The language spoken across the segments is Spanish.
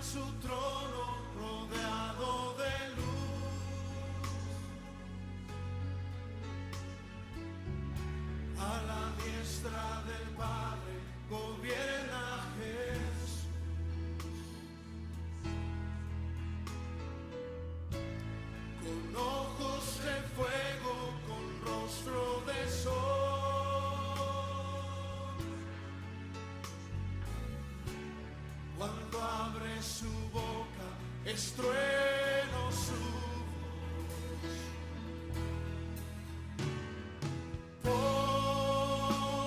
su trono rodeado de luz. A la diestra del Padre gobierna Jesús. Con ojos de fuego, con rostro de sol. Cuando abre su boca, es trueno su voz.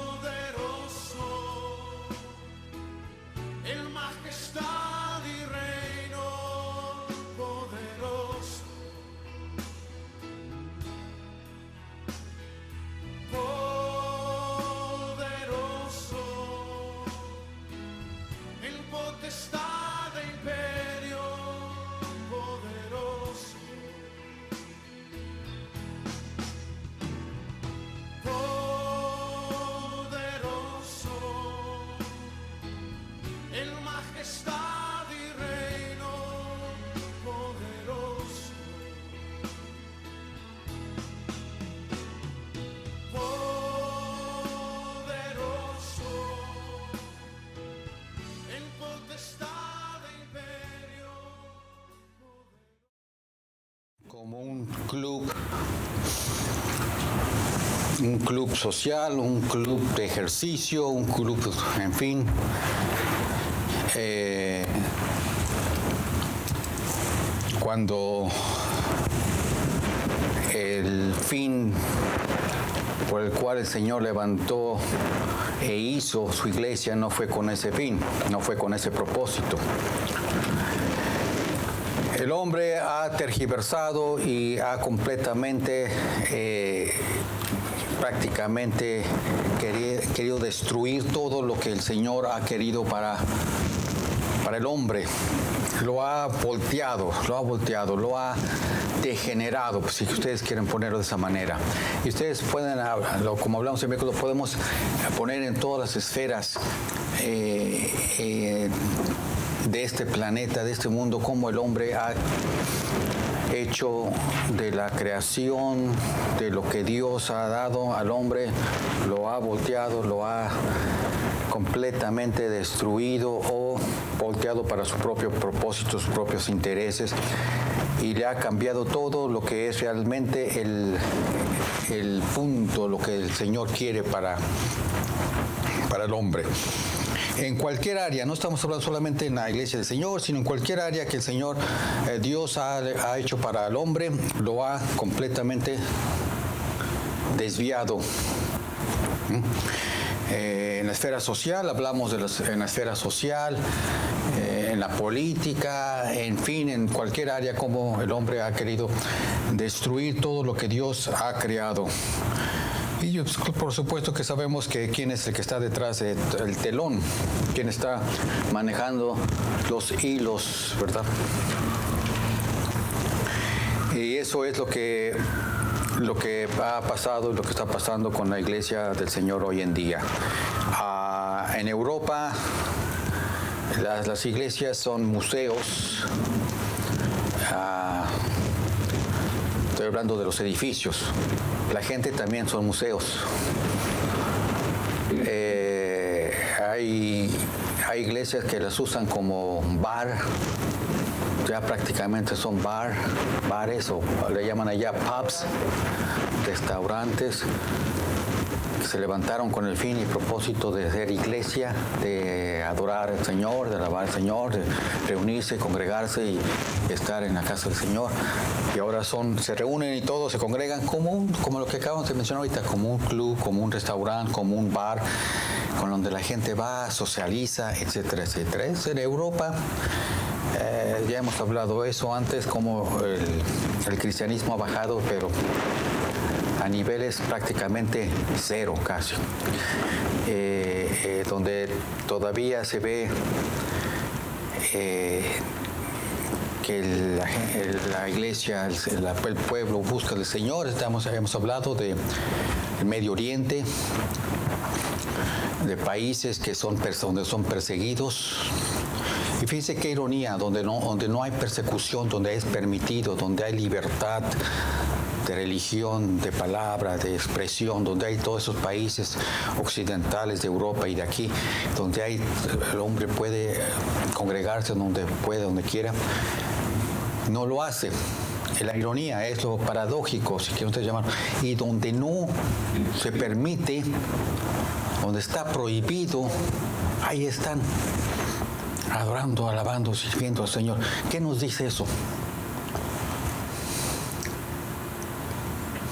Poderoso, en majestad y reino, poderoso. Poderoso, en potestad de imperio, poderoso. Poderoso, en majestad y reino, poderoso. Poderoso, en potestad de imperio. Como un club social, un club de ejercicio, un club, en fin. Cuando el fin por el cual el Señor levantó e hizo su iglesia no fue con ese fin, no fue con ese propósito. El hombre ha tergiversado y ha completamente, prácticamente querido destruir todo lo que el Señor ha querido para el hombre. Lo ha volteado, lo ha degenerado, pues, si ustedes quieren ponerlo de esa manera. Y ustedes pueden, como hablamos el miércoles, lo podemos poner en todas las esferas de este planeta, de este mundo, cómo el hombre ha hecho de la creación, de lo que Dios ha dado al hombre, lo ha volteado, lo ha completamente destruido o volteado para su propio propósito, sus propios intereses, y le ha cambiado todo lo que es realmente el punto, lo que el Señor quiere para el hombre. En cualquier área, no estamos hablando solamente en la iglesia del Señor, sino en cualquier área que el Señor, Dios ha hecho para el hombre, lo ha completamente desviado. En la esfera social, hablamos en la esfera social, en la política, en fin, en cualquier área, como el hombre ha querido destruir todo lo que Dios ha creado. Y por supuesto que sabemos que quién es el que está detrás del telón, quién está manejando los hilos, ¿verdad? Y eso es lo que ha pasado, lo que está pasando con la iglesia del Señor hoy en día. En Europa, las iglesias son museos. Estoy hablando de los edificios. La gente también son museos. Hay iglesias que las usan como bar. Ya prácticamente son bares, o le llaman allá pubs, restaurantes, que se levantaron con el fin y propósito de ser iglesia, de adorar al Señor, de alabar al Señor, de reunirse, congregarse y estar en la casa del Señor. Y ahora se reúnen y todos se congregan como lo que acabamos de mencionar ahorita, como un club, como un restaurante, como un bar, con donde la gente va, socializa, etcétera, etcétera. Es en Europa. Ya hemos hablado eso antes, como el cristianismo ha bajado, pero a niveles prácticamente cero casi, donde todavía se ve que la iglesia, el pueblo busca al Señor. Hemos hablado del Medio Oriente, de países donde son perseguidos. Y fíjense qué ironía, donde no hay persecución, donde es permitido, donde hay libertad de religión, de palabra, de expresión, donde hay todos esos países occidentales de Europa y de aquí, donde el hombre puede congregarse donde puede, donde quiera, no lo hace. La ironía es lo paradójico, si quieren ustedes llamarlo, y donde no se permite, donde está prohibido, ahí están, adorando, alabando, sirviendo al Señor. ¿Qué nos dice eso?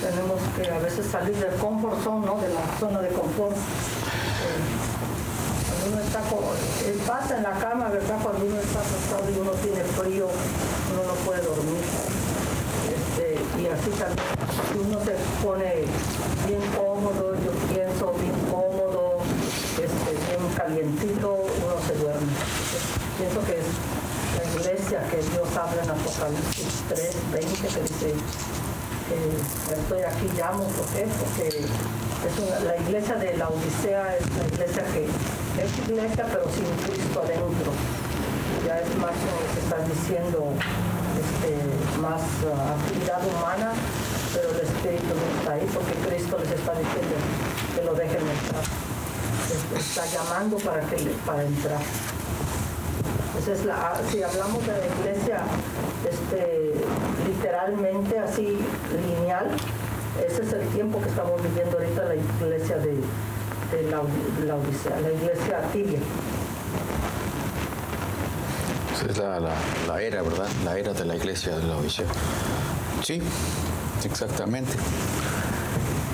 Tenemos que a veces salir del comfort zone, ¿no? De la zona de confort. Cuando uno está pasa en la cama, ¿verdad? Cuando uno está acostado y uno tiene frío, uno no puede dormir. Y así también, si uno se pone bien cómodo, yo pienso bien cómodo, bien calientito, uno se duerme. Pienso que es la iglesia que Dios habla en Apocalipsis 3:20, que dice que estoy aquí, llamo, porque la iglesia de la Odisea es la iglesia que es iglesia pero sin Cristo adentro. Ya es más lo que estás diciendo, más actividad humana, pero el Espíritu no está ahí porque Cristo les está diciendo que lo dejen entrar. Está llamando para entrar. Entonces, si hablamos de la iglesia literalmente así lineal, ese es el tiempo que estamos viviendo ahorita, la iglesia de la Odisea, la iglesia tibia. Es la era, ¿verdad? La era de la iglesia de la Odisea. Sí, exactamente.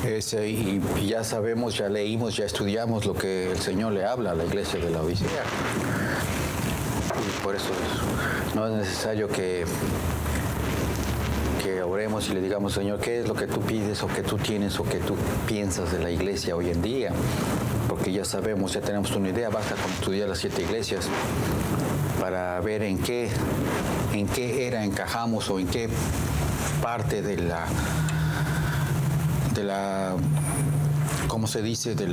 Y ya sabemos, ya leímos, ya estudiamos lo que el Señor le habla a la iglesia de la Odisea. Y por eso no es necesario que oremos y le digamos, Señor, ¿qué es lo que tú pides o que tú tienes o que tú piensas de la iglesia hoy en día? Porque ya sabemos, ya tenemos una idea, basta con estudiar las 7 iglesias para ver en qué era encajamos o en qué parte de la ¿cómo se dice? De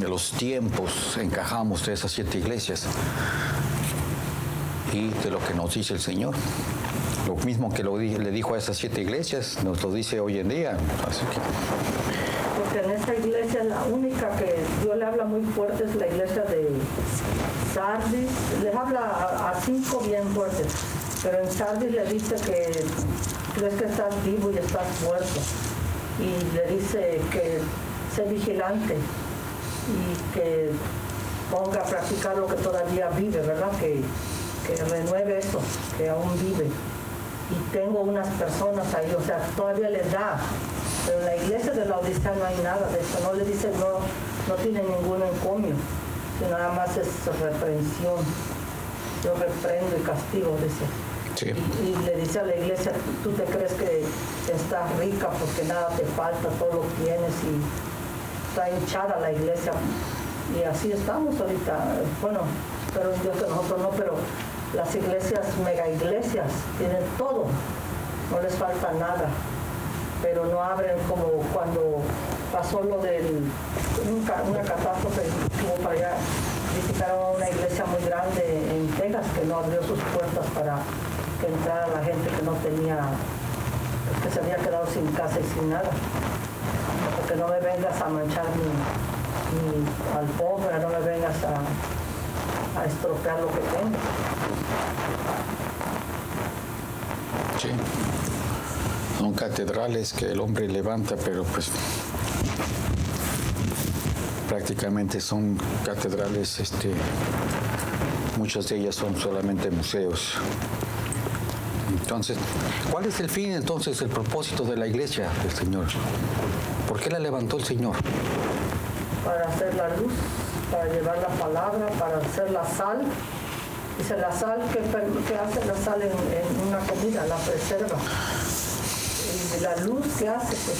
los tiempos encajamos de esas 7 iglesias y de lo que nos dice el Señor. Lo mismo que le dijo a esas 7 iglesias, nos lo dice hoy en día. Así que... Porque en esa iglesia la única que Dios le habla muy fuerte es la iglesia de Sardis. Les habla a 5 bien fuertes, pero en Sardis le dice que crees que estás vivo y estás muerto. Y le dice que sé vigilante y que ponga a practicar lo que todavía vive, ¿verdad? Que renueve eso, que aún vive. Y tengo unas personas ahí, o sea, todavía les da. Pero en la iglesia de la Odisea no hay nada de eso. No le dice, no tiene ningún encomio. Nada más es reprensión. Yo reprendo y castigo, dice. Sí. Y le dice a la iglesia, tú te crees que estás rica porque nada te falta, todo lo tienes y está hinchada la iglesia. Y así estamos ahorita. Bueno, pero Dios que nosotros no, pero las iglesias, mega iglesias, tienen todo. No les falta nada. Pero no abren como cuando pasó lo de una catástrofe que hubo para allá. Visitaron a una iglesia muy grande en Texas que no abrió sus puertas para que entrara la gente que no tenía, que se había quedado sin casa y sin nada. Porque no me vengas a manchar ni al pobre, no me vengas a estropear lo que tengo. Sí. Son catedrales que el hombre levanta, pero pues prácticamente son catedrales, muchas de ellas son solamente museos. Entonces, ¿cuál es el fin entonces, el propósito de la iglesia del Señor? ¿Por qué la levantó el Señor? Para hacer la luz, para llevar la palabra, para hacer la sal. Dice la sal, ¿qué hace la sal en una comida? La preserva. Y la luz, ¿qué hace? Pues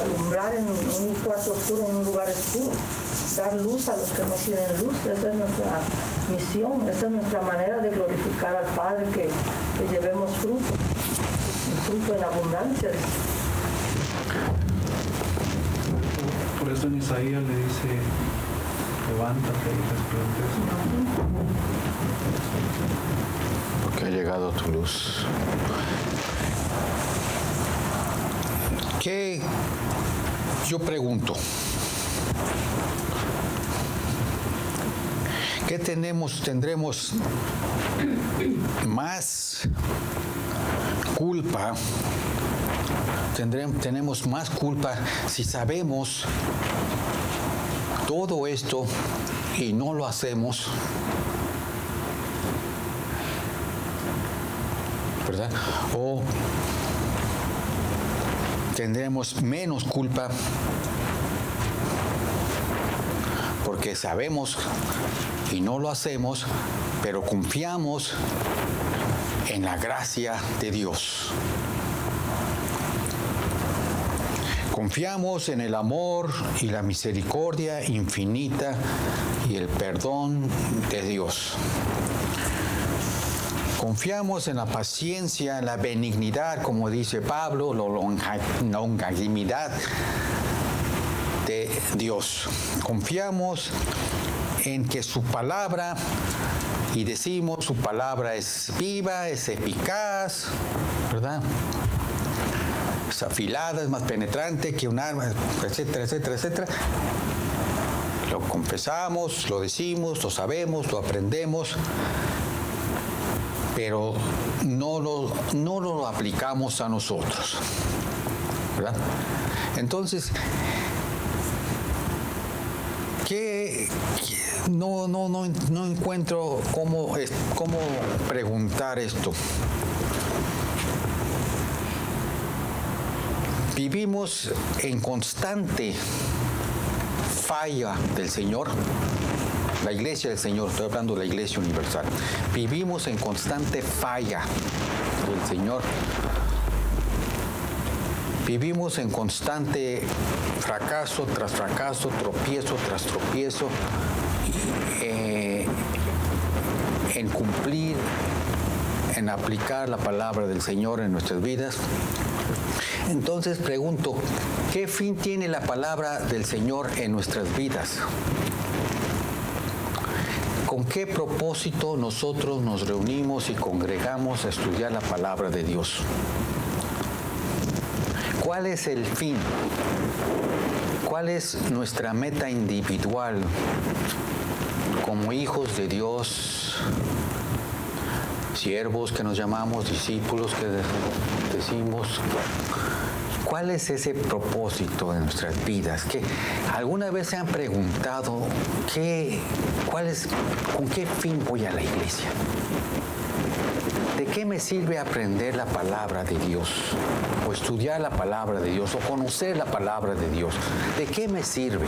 alumbrar en un cuarto oscuro, en un lugar oscuro. Dar luz a los que no tienen luz. Esa es nuestra misión, esa es nuestra manera de glorificar al Padre, que llevemos fruto. Fruto en abundancia. Por eso en Isaías le dice Levántate y resplandece. Porque ha llegado tu luz. ¿Qué? Yo pregunto. ¿Qué tendremos más culpa? Tenemos más culpa si sabemos todo esto y no lo hacemos, ¿verdad? O tendremos menos culpa porque sabemos y no lo hacemos, pero confiamos en la gracia de Dios. Confiamos en el amor y la misericordia infinita y el perdón de Dios. Confiamos en la paciencia, en la benignidad, como dice Pablo, la longanimidad de Dios. Confiamos en que su palabra, y decimos, su palabra es viva, es eficaz, ¿verdad? Es afilada, es más penetrante que un arma, etcétera, etcétera, etcétera. Lo confesamos, lo decimos, lo sabemos, lo aprendemos, pero no lo aplicamos a nosotros, ¿verdad? Entonces, no encuentro cómo preguntar esto. Vivimos en constante falla del Señor. La iglesia del Señor, estoy hablando de la iglesia universal. Vivimos en constante falla del Señor. Vivimos en constante fracaso tras fracaso, tropiezo tras tropiezo, en cumplir, en aplicar la palabra del Señor en nuestras vidas. Entonces pregunto, ¿qué fin tiene la palabra del Señor en nuestras vidas? ¿Con qué propósito nosotros nos reunimos y congregamos a estudiar la palabra de Dios? ¿Cuál es el fin? ¿Cuál es nuestra meta individual como hijos de Dios, siervos que nos llamamos, discípulos que decimos? ¿Cuál es ese propósito de nuestras vidas? ¿Que alguna vez se han preguntado con qué fin voy a la iglesia? ¿De qué me sirve aprender la palabra de Dios? O estudiar la palabra de Dios, o conocer la palabra de Dios. ¿De qué me sirve?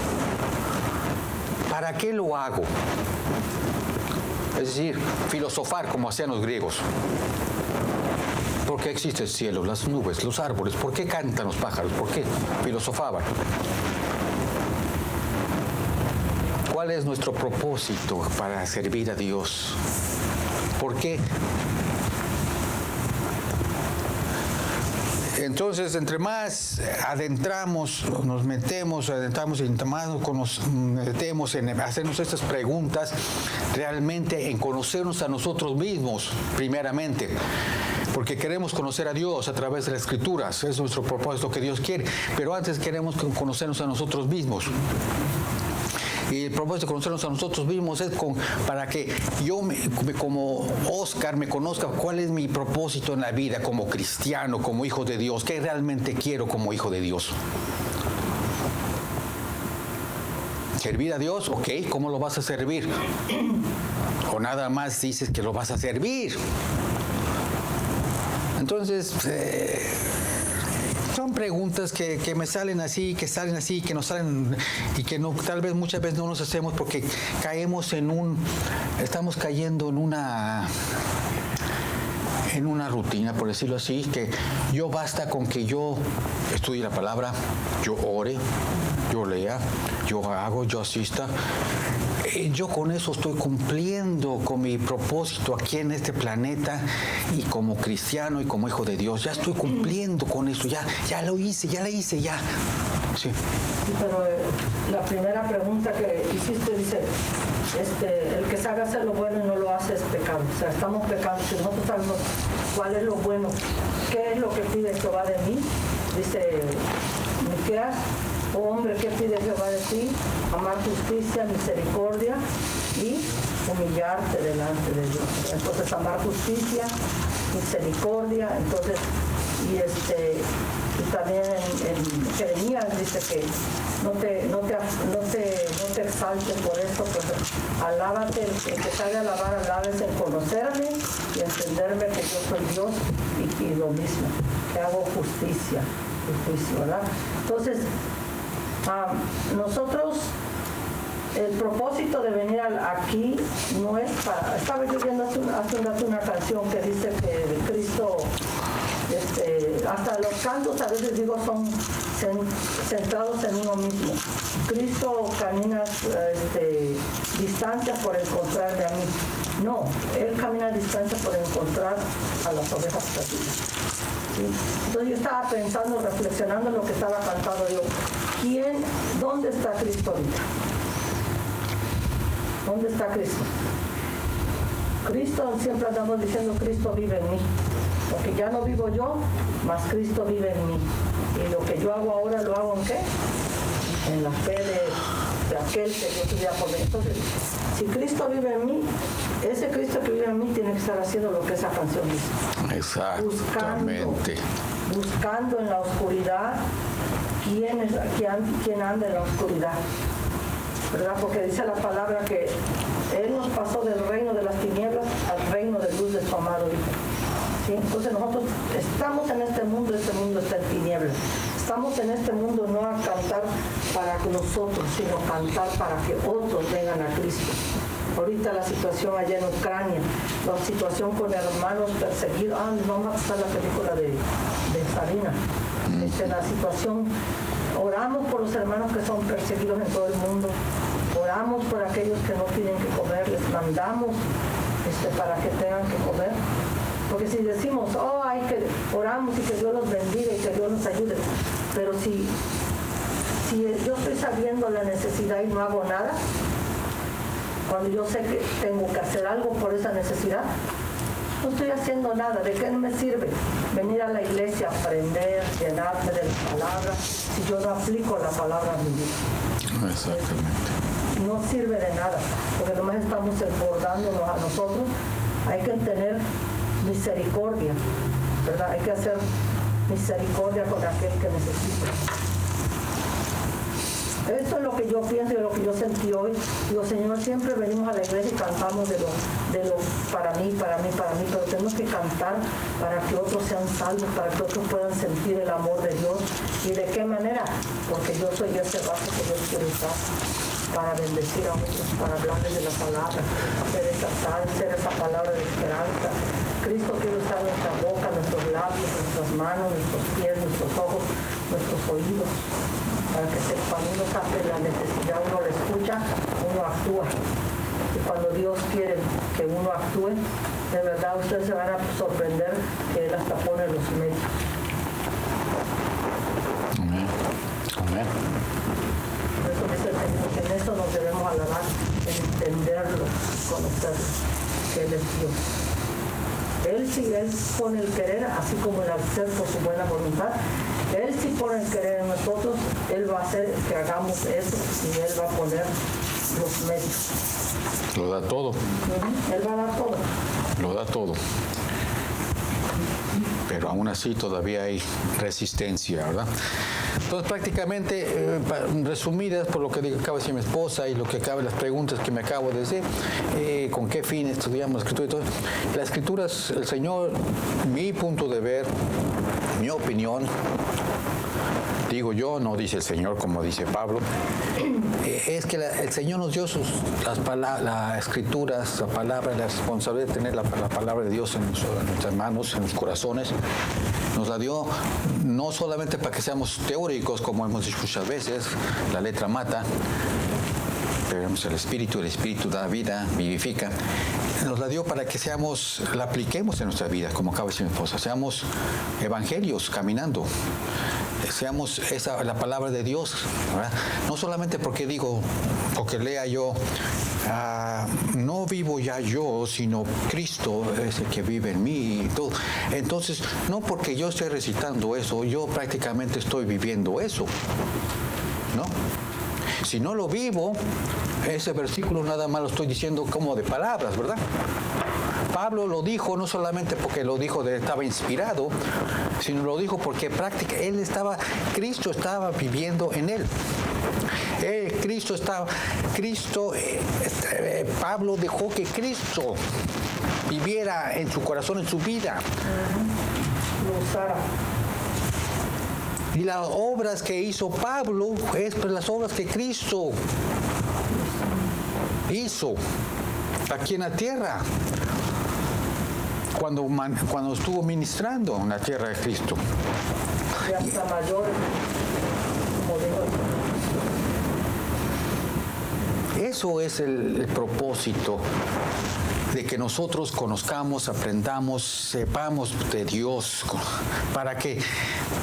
¿Para qué lo hago? Es decir, filosofar como hacían los griegos. ¿Por qué existe el cielo, las nubes, los árboles? ¿Por qué cantan los pájaros? ¿Por qué filosofaban? ¿Cuál es nuestro propósito para servir a Dios? ¿Por qué? Entonces, entre más nos metemos y entre más nos metemos en hacernos estas preguntas, realmente en conocernos a nosotros mismos, primeramente, porque queremos conocer a Dios a través de las Escrituras, es nuestro propósito que Dios quiere, pero antes queremos conocernos a nosotros mismos. Y el propósito de conocernos a nosotros mismos es para que yo, como Oscar, me conozca cuál es mi propósito en la vida como cristiano, como hijo de Dios, qué realmente quiero como hijo de Dios. ¿Servir a Dios? Ok, ¿cómo lo vas a servir? O nada más dices que lo vas a servir. Entonces, son preguntas que me salen así, que nos salen y que no, tal vez muchas veces no nos hacemos porque estamos cayendo en una rutina, por decirlo así, que basta con que yo estudie la palabra, yo ore, yo lea, yo asista. yo con eso estoy cumpliendo con mi propósito aquí en este planeta y como cristiano y como hijo de Dios. Ya estoy cumpliendo con eso, ya lo hice, ya la hice, ya. Sí. Sí, pero la primera pregunta que hiciste dice, el que sabe hacer lo bueno y no lo hace es pecado. O sea, estamos pecando. Si nosotros sabemos cuál es lo bueno, qué es lo que pide Jehová de mí, dice Miqueas, oh hombre, ¿qué pide Jehová de ti? Amar justicia, misericordia y humillarte delante de Dios. Entonces, amar justicia, misericordia, entonces, y también en Jeremías dice que no te exaltes por eso, pues alábate, el que sabe alabar, alábese en conocerme y entenderme que yo soy Dios y lo mismo, que hago justicia y juicio, ¿verdad? Entonces, nosotros, el propósito de venir aquí no es para... Estaba yo viendo hace un rato una canción que dice que Cristo, hasta los cantos a veces digo son centrados en uno mismo. Cristo camina distancias por encontrarme a mí. No, Él camina distancias por encontrar a las ovejas perdidas. ¿Sí? Entonces yo estaba pensando, reflexionando en lo que estaba cantando yo. ¿Dónde está Cristo ahorita? ¿Dónde está Cristo? Cristo, siempre andamos diciendo Cristo vive en mí. Porque ya no vivo yo, mas Cristo vive en mí. Y lo que yo hago ahora, ¿lo hago en qué? En la fe de aquel que yo tuviera por mí. Entonces, si Cristo vive en mí, ese Cristo que vive en mí tiene que estar haciendo lo que esa canción dice. Exactamente. Buscando en la oscuridad quién anda en la oscuridad, ¿verdad? Porque dice la palabra que Él nos pasó del reino de las tinieblas al reino de luz de su amado Hijo. ¿Sí? Entonces nosotros estamos en este mundo está en tinieblas. Estamos en este mundo no a cantar para nosotros, sino cantar para que otros vengan a Cristo. Ahorita la situación allá en Ucrania, la situación con hermanos perseguidos, vamos a pasar la película de Sarina. La situación, oramos por los hermanos que son perseguidos en todo el mundo, oramos por aquellos que no tienen que comer, les mandamos para que tengan que comer. Porque si decimos, oramos y que Dios los bendiga y que Dios nos ayude, pero si yo estoy sabiendo la necesidad y no hago nada, cuando yo sé que tengo que hacer algo por esa necesidad, no estoy haciendo nada. ¿De qué me sirve venir a la iglesia, aprender, llenarme de la palabra, si yo no aplico la palabra a mi vida? Exactamente. No sirve de nada, porque nomás estamos engordándonos a nosotros. Hay que tener misericordia, ¿verdad? Hay que hacer misericordia con aquel que necesita. Eso es lo que yo pienso y lo que yo sentí hoy. Digo, Señor, siempre venimos a la iglesia y cantamos de lo para mí, pero tenemos que cantar para que otros sean salvos, para que otros puedan sentir el amor de Dios. ¿Y de qué manera? Porque yo soy ese vaso que Dios quiere usar para bendecir a otros, para hablarles de la palabra, ser esa palabra de esperanza. Cristo quiere usar nuestra boca, nuestros labios, nuestras manos, nuestros pies, nuestros ojos, nuestros oídos, para que cuando uno sabe la necesidad, uno la escucha, uno actúa. Y cuando Dios quiere que uno actúe, de verdad ustedes se van a sorprender que Él hasta pone los medios. Amén. Amén. Por eso dice el Señor que en eso nos debemos alabar, en entenderlo, conocerlo, que Él es Dios. Él pone el querer, así como el hacer por su buena voluntad. Él sí pone el querer en nosotros, Él va a hacer que hagamos eso y Él va a poner los medios. Lo da todo. Él va a dar todo. Lo da todo. Pero aún así todavía hay resistencia, ¿verdad? Entonces prácticamente, resumidas por lo que acaba de decir mi esposa y lo que acaba de las preguntas que me acabo de decir, con qué fin estudiamos la escritura y todo. La escritura es el Señor, mi punto de ver, mi opinión, digo yo, no dice el Señor como dice Pablo, es que el Señor nos dio las escrituras, la palabra, la responsabilidad de tener la palabra de Dios en nuestras manos, en los corazones. Nos la dio no solamente para que seamos teóricos, como hemos dicho muchas veces, la letra mata, pero tenemos el Espíritu da vida, vivifica. Nos la dio para que la apliquemos en nuestra vida, como acaba de decir mi esposa. Seamos evangelios caminando. Seamos la palabra de Dios, ¿verdad? No solamente porque lea yo, no vivo ya yo, sino Cristo es el que vive en mí y todo. Entonces, no porque yo esté recitando eso, yo prácticamente estoy viviendo eso, ¿no? Si no lo vivo, ese versículo nada más lo estoy diciendo como de palabras, ¿verdad? Pablo lo dijo no solamente porque lo dijo estaba inspirado, sino lo dijo porque Cristo estaba viviendo en él. Pablo dejó que Cristo viviera en su corazón, en su vida. Lo usara. Y las obras que hizo Pablo es las obras que Cristo hizo aquí en la tierra. Cuando estuvo ministrando en la tierra de Cristo. Y hasta mayores, como dijo. Eso es el propósito de que nosotros conozcamos, aprendamos, sepamos de Dios, para que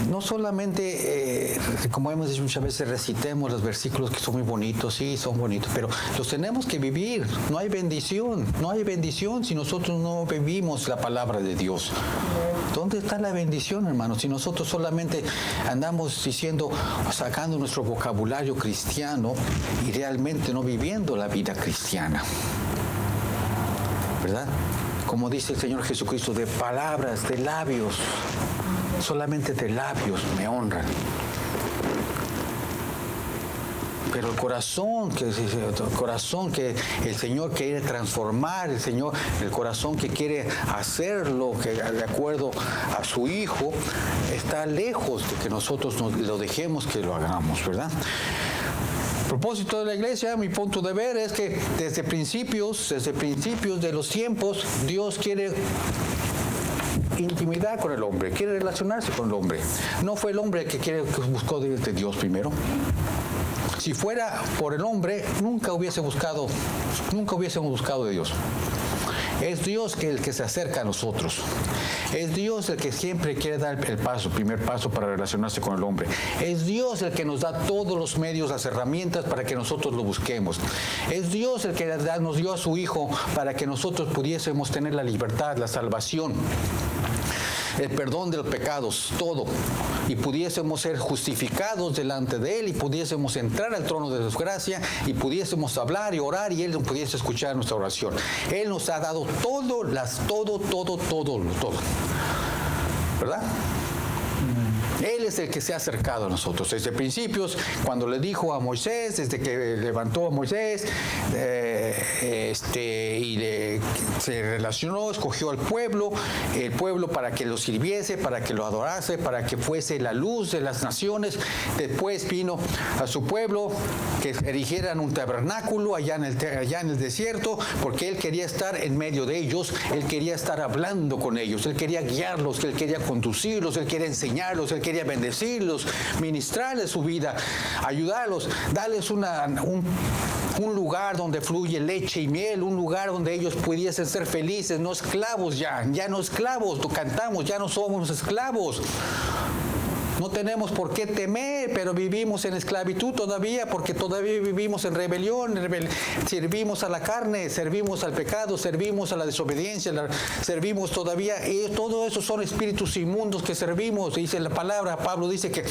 no solamente, como hemos dicho muchas veces, recitemos los versículos que son muy bonitos, sí, son bonitos, pero los tenemos que vivir. No hay bendición si nosotros no vivimos la palabra de Dios. ¿Dónde está la bendición, hermanos? Si nosotros solamente andamos sacando nuestro vocabulario cristiano y realmente no viviendo la vida cristiana. ¿Verdad? Como dice el Señor Jesucristo, de palabras, de labios, solamente de labios me honran. Pero el corazón que el Señor quiere transformar, el corazón que quiere hacerlo de acuerdo a su Hijo, está lejos de que nosotros lo dejemos que lo hagamos, ¿verdad? El propósito de la iglesia, mi punto de ver, es que desde principios de los tiempos, Dios quiere intimidad con el hombre, quiere relacionarse con el hombre. No fue el hombre que buscó de Dios primero. Si fuera por el hombre, nunca hubiésemos buscado de Dios. Es Dios el que se acerca a nosotros. Es Dios el que siempre quiere dar el primer paso para relacionarse con el hombre. Es Dios el que nos da todos los medios, las herramientas para que nosotros lo busquemos. Es Dios el que nos dio a su Hijo para que nosotros pudiésemos tener la libertad, la salvación, el perdón de los pecados, todo, y pudiésemos ser justificados delante de Él, y pudiésemos entrar al trono de su gracia, y pudiésemos hablar y orar, y Él pudiese escuchar nuestra oración. Él nos ha dado todo, ¿verdad? Él es el que se ha acercado a nosotros. Desde principios, cuando le dijo a Moisés, desde que levantó a Moisés, se relacionó, escogió al pueblo, el pueblo para que lo sirviese, para que lo adorase, para que fuese la luz de las naciones. Después vino a su pueblo que erigieran un tabernáculo allá en el desierto, porque Él quería estar en medio de ellos, Él quería estar hablando con ellos, Él quería guiarlos, Él quería conducirlos, Él quería enseñarlos, Él quería bendecirlos, ministrarles su vida, ayudarlos, darles un lugar donde fluye leche y miel, un lugar donde ellos pudiesen ser felices, no esclavos ya no esclavos, cantamos, ya no somos esclavos. No tenemos por qué temer, pero vivimos en esclavitud todavía, porque todavía vivimos en rebelión, servimos a la carne, servimos al pecado, servimos a la desobediencia, servimos todavía, y todo eso son espíritus inmundos que servimos. Dice la palabra, Pablo dice que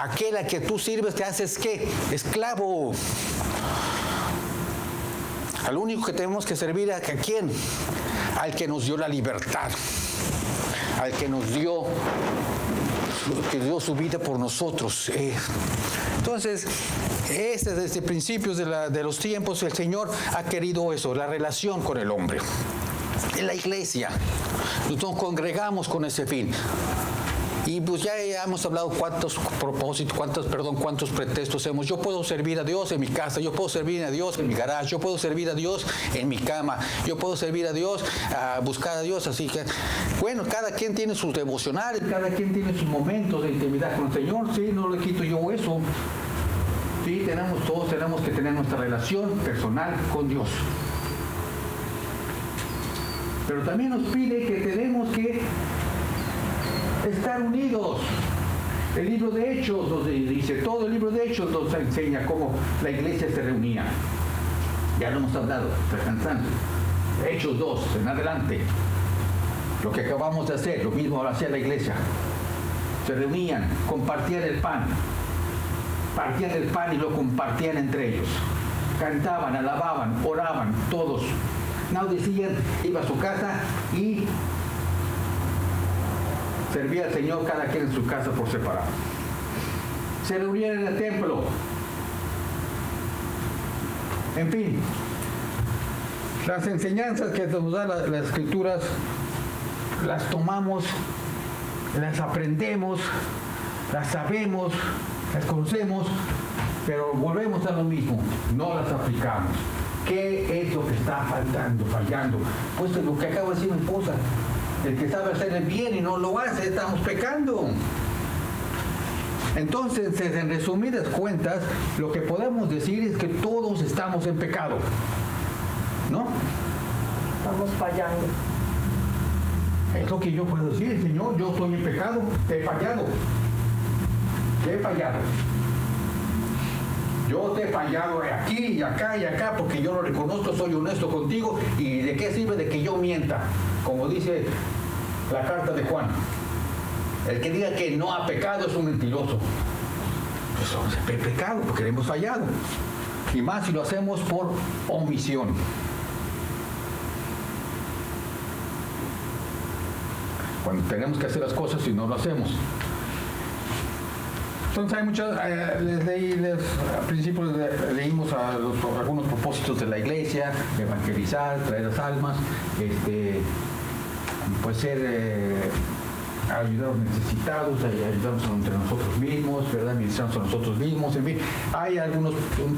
aquel a que tú sirves te haces ¿qué? Esclavo. Al único que tenemos que servir, ¿a quién? Al que nos dio la libertad, al que dio su vida por nosotros. Entonces, desde principios de los tiempos, el Señor ha querido eso, la relación con el hombre. En la iglesia nos congregamos con ese fin. Y pues ya hemos hablado cuántos pretextos hemos. Yo puedo servir a Dios en mi casa, yo puedo servir a Dios en mi garage, yo puedo servir a Dios en mi cama, yo puedo servir a Dios, buscar a Dios. Así que, bueno, cada quien tiene sus devocionales, cada quien tiene sus momentos de intimidad con el Señor. Sí, no le quito yo eso. Sí, Sí, todos tenemos que tener nuestra relación personal con Dios. Pero también nos pide que tenemos que estar unidos. El libro de Hechos, donde dice, todo el libro de Hechos nos enseña cómo la iglesia se reunía. Ya lo hemos hablado, está cansando. Hechos 2, en adelante. Lo que acabamos de hacer, lo mismo hacía la iglesia. Se reunían, compartían el pan. Partían el pan y lo compartían entre ellos. Cantaban, alababan, oraban, todos. No decían, iba a su casa y servía al Señor cada quien en su casa por separado. Se reunían en el templo. En fin, las enseñanzas que nos dan las Escrituras las tomamos, las aprendemos, las sabemos, las conocemos, pero volvemos a lo mismo, no las aplicamos. ¿Qué es lo que está fallando? Pues lo que acaba de decir mi esposa, el que sabe hacer el bien y no lo hace, estamos pecando. Entonces, en resumidas cuentas, lo que podemos decir es que todos estamos en pecado, ¿no? Estamos fallando. Es lo que yo puedo decir, Señor, yo estoy en pecado, te he fallado. Te he fallado. Yo te he fallado aquí y acá, porque yo lo reconozco, soy honesto contigo. ¿Y de qué sirve de que yo mienta? Como dice la carta de Juan. El que diga que no ha pecado es un mentiroso. Pues somos pecado porque hemos fallado. Y más si lo hacemos por omisión. Cuando tenemos que hacer las cosas y no lo hacemos. Entonces hay muchas, al principio leímos algunos propósitos de la iglesia, evangelizar, traer las almas, pues ayudar a los necesitados, ayudarnos entre nosotros mismos, ¿verdad? Ministrarnos a nosotros mismos, en fin. Hay algunos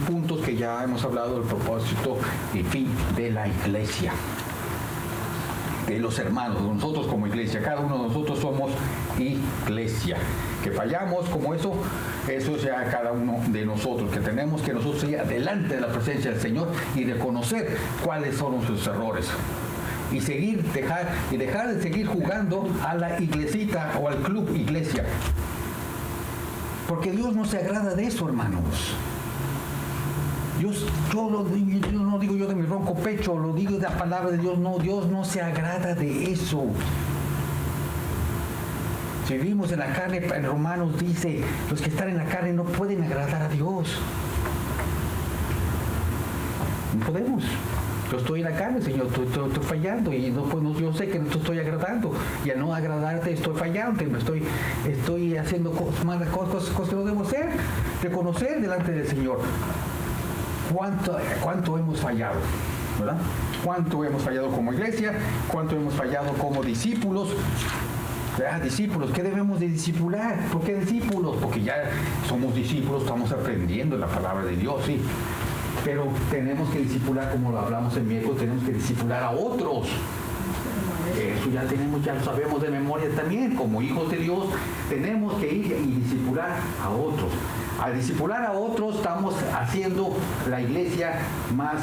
puntos que ya hemos hablado del propósito y fin de la iglesia. De los hermanos, nosotros como iglesia, cada uno de nosotros somos iglesia. Que fallamos como eso es ya cada uno de nosotros, que tenemos que nosotros ir delante de la presencia del Señor y reconocer cuáles son nuestros errores. Y dejar de seguir jugando a la iglesita o al club iglesia. Porque Dios no se agrada de eso, hermanos. Yo no digo yo de mi ronco pecho, lo digo de la palabra de Dios. No, Dios no se agrada de eso. Si vivimos en la carne, en Romanos dice, los que están en la carne no pueden agradar a Dios. No podemos. Yo estoy en la carne, Señor, estoy fallando y yo sé que no te estoy agradando. Y al no agradarte estoy fallando, estoy haciendo malas cosas que no debo hacer. Reconocer delante del Señor. ¿Cuánto hemos fallado? ¿Verdad? ¿Cuánto hemos fallado como iglesia? ¿Cuánto hemos fallado como discípulos? Discípulos, ¿qué debemos de discipular? ¿Por qué discípulos? Porque ya somos discípulos, estamos aprendiendo la palabra de Dios, sí. Pero tenemos que discipular, como lo hablamos en miércoles, tenemos que discipular a otros. Eso ya lo sabemos de memoria también. Como hijos de Dios, tenemos que ir y discipular a otros. Al discipular a otros, estamos haciendo la iglesia más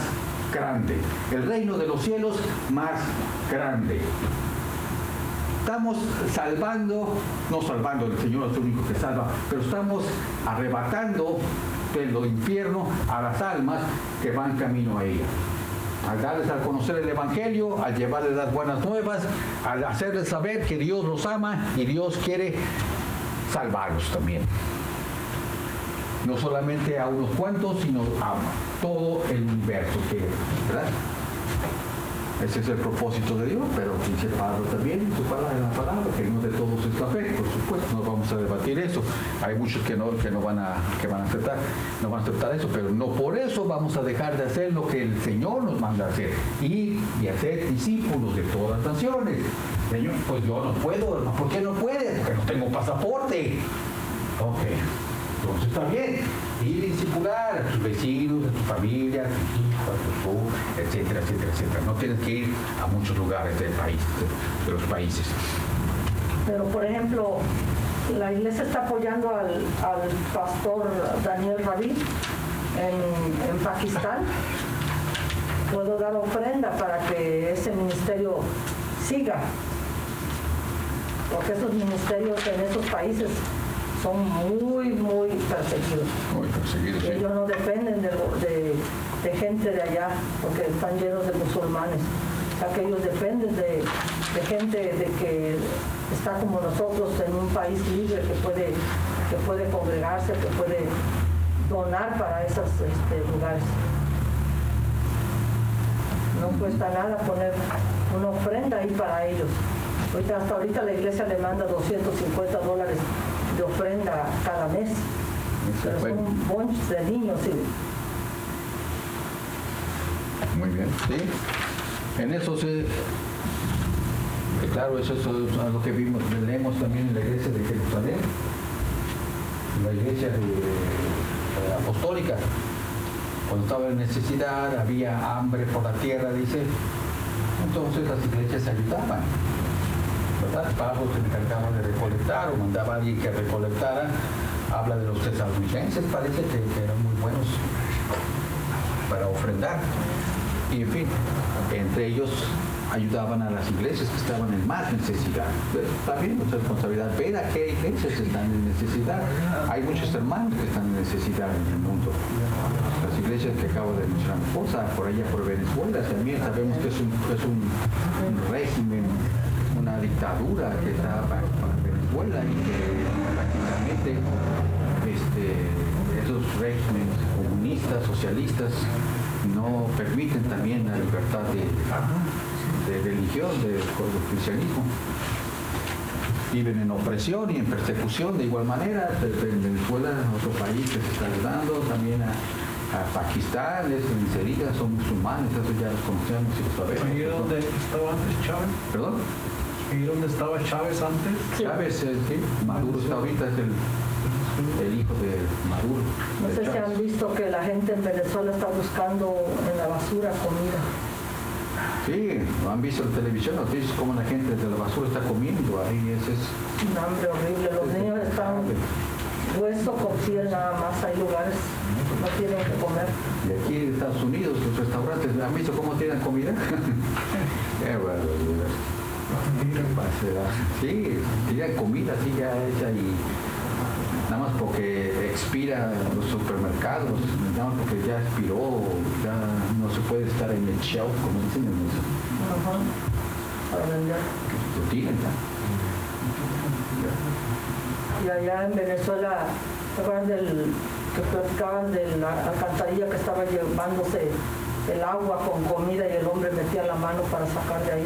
grande. El reino de los cielos más grande. Estamos no salvando, el Señor es el único que salva, pero estamos arrebatando del infierno a las almas que van camino a ella. Al darles a conocer el Evangelio, al llevarles las buenas nuevas, al hacerles saber que Dios los ama y Dios quiere salvarlos también. No solamente a unos cuantos, sino a todo el universo, ¿verdad? Ese es el propósito de Dios, pero dice Pablo también en la palabra, que no de todos es la fe, por supuesto, no vamos a debatir eso. Hay muchos que van a aceptar eso, pero no por eso vamos a dejar de hacer lo que el Señor nos manda a hacer, ir y hacer discípulos de todas las naciones. Señor, pues yo no puedo, hermano. ¿Por qué no puedes? Porque no tengo pasaporte. Ok, entonces está bien. Ir a discipular a tus vecinos, a tu familia, a tus hijos, a tu esposo, etcétera, etcétera, etcétera. No tienes que ir a muchos lugares del país, de los países. Pero, por ejemplo, la iglesia está apoyando al pastor Daniel Rabí. en Pakistán, puedo dar ofrenda para que ese ministerio siga, porque esos ministerios en esos países son muy perseguidos. Muy perseguidos, sí. Ellos no dependen de gente de allá, porque están llenos de musulmanes. O sea que ellos dependen de gente de que está como nosotros en un país libre que puede congregarse, que puede donar para esos lugares. No cuesta nada poner una ofrenda ahí para ellos. Hasta ahorita la iglesia le manda $250 de ofrenda cada mes. Pero son un bunch de niños. ¿Sí? Muy bien, sí. En eso sí, claro, eso es lo que leemos también en la iglesia de Jerusalén, la iglesia apostólica. Cuando estaba en necesidad, había hambre por la tierra, dice, entonces las iglesias se ayudaban, ¿verdad? Pablo se encargaba de recolectar o mandaba a alguien que recolectara. Habla de los tesalonicenses, parece que eran muy buenos para ofrendar. Y en fin, entre ellos ayudaban a las iglesias que estaban en más necesidad. También nuestra responsabilidad, ver a qué iglesias están en necesidad. Hay muchos hermanos que están en necesidad en el mundo. Las iglesias que acabo de mencionar mi esposa, por allá por Venezuela, también sabemos que es un régimen, una dictadura que está para Venezuela y que prácticamente esos regímenes comunistas, socialistas, no permiten también la libertad de religión, del cristianismo. Viven en opresión y en persecución de igual manera. En Venezuela, otro país que se está ayudando, también a Pakistán, es enseguida, son musulmanes, eso ya los conocemos y lo sabemos. ¿Ahí donde estaba antes Chávez? ¿Perdón? ¿Ahí donde estaba Chávez antes? Sí. Chávez, sí, Maduro está ahorita, es el hijo de Maduro. No sé si han visto que la gente en Venezuela está buscando en la basura comida. Sí, lo han visto en televisión, ¿no? ¿Viste cómo la gente de la basura está comiendo? Ahí ese es Un hambre horrible. Los niños están hueso con piel nada más. Hay lugares que no tienen que comer. Y aquí en Estados Unidos, los restaurantes, ¿han visto cómo tienen comida? Qué barbaridad. Sí, tienen comida así ya hecha y nada más porque expira en los supermercados, nada más porque ya expiró, ya no se puede estar en el shelf, como dicen en eso. Ajá. Para vender. Lo tienen ya. Y allá en Venezuela, ¿te acuerdas que platicaban de la alcantarilla que estaba llevándose el agua con comida y el hombre metía la mano para sacar de ahí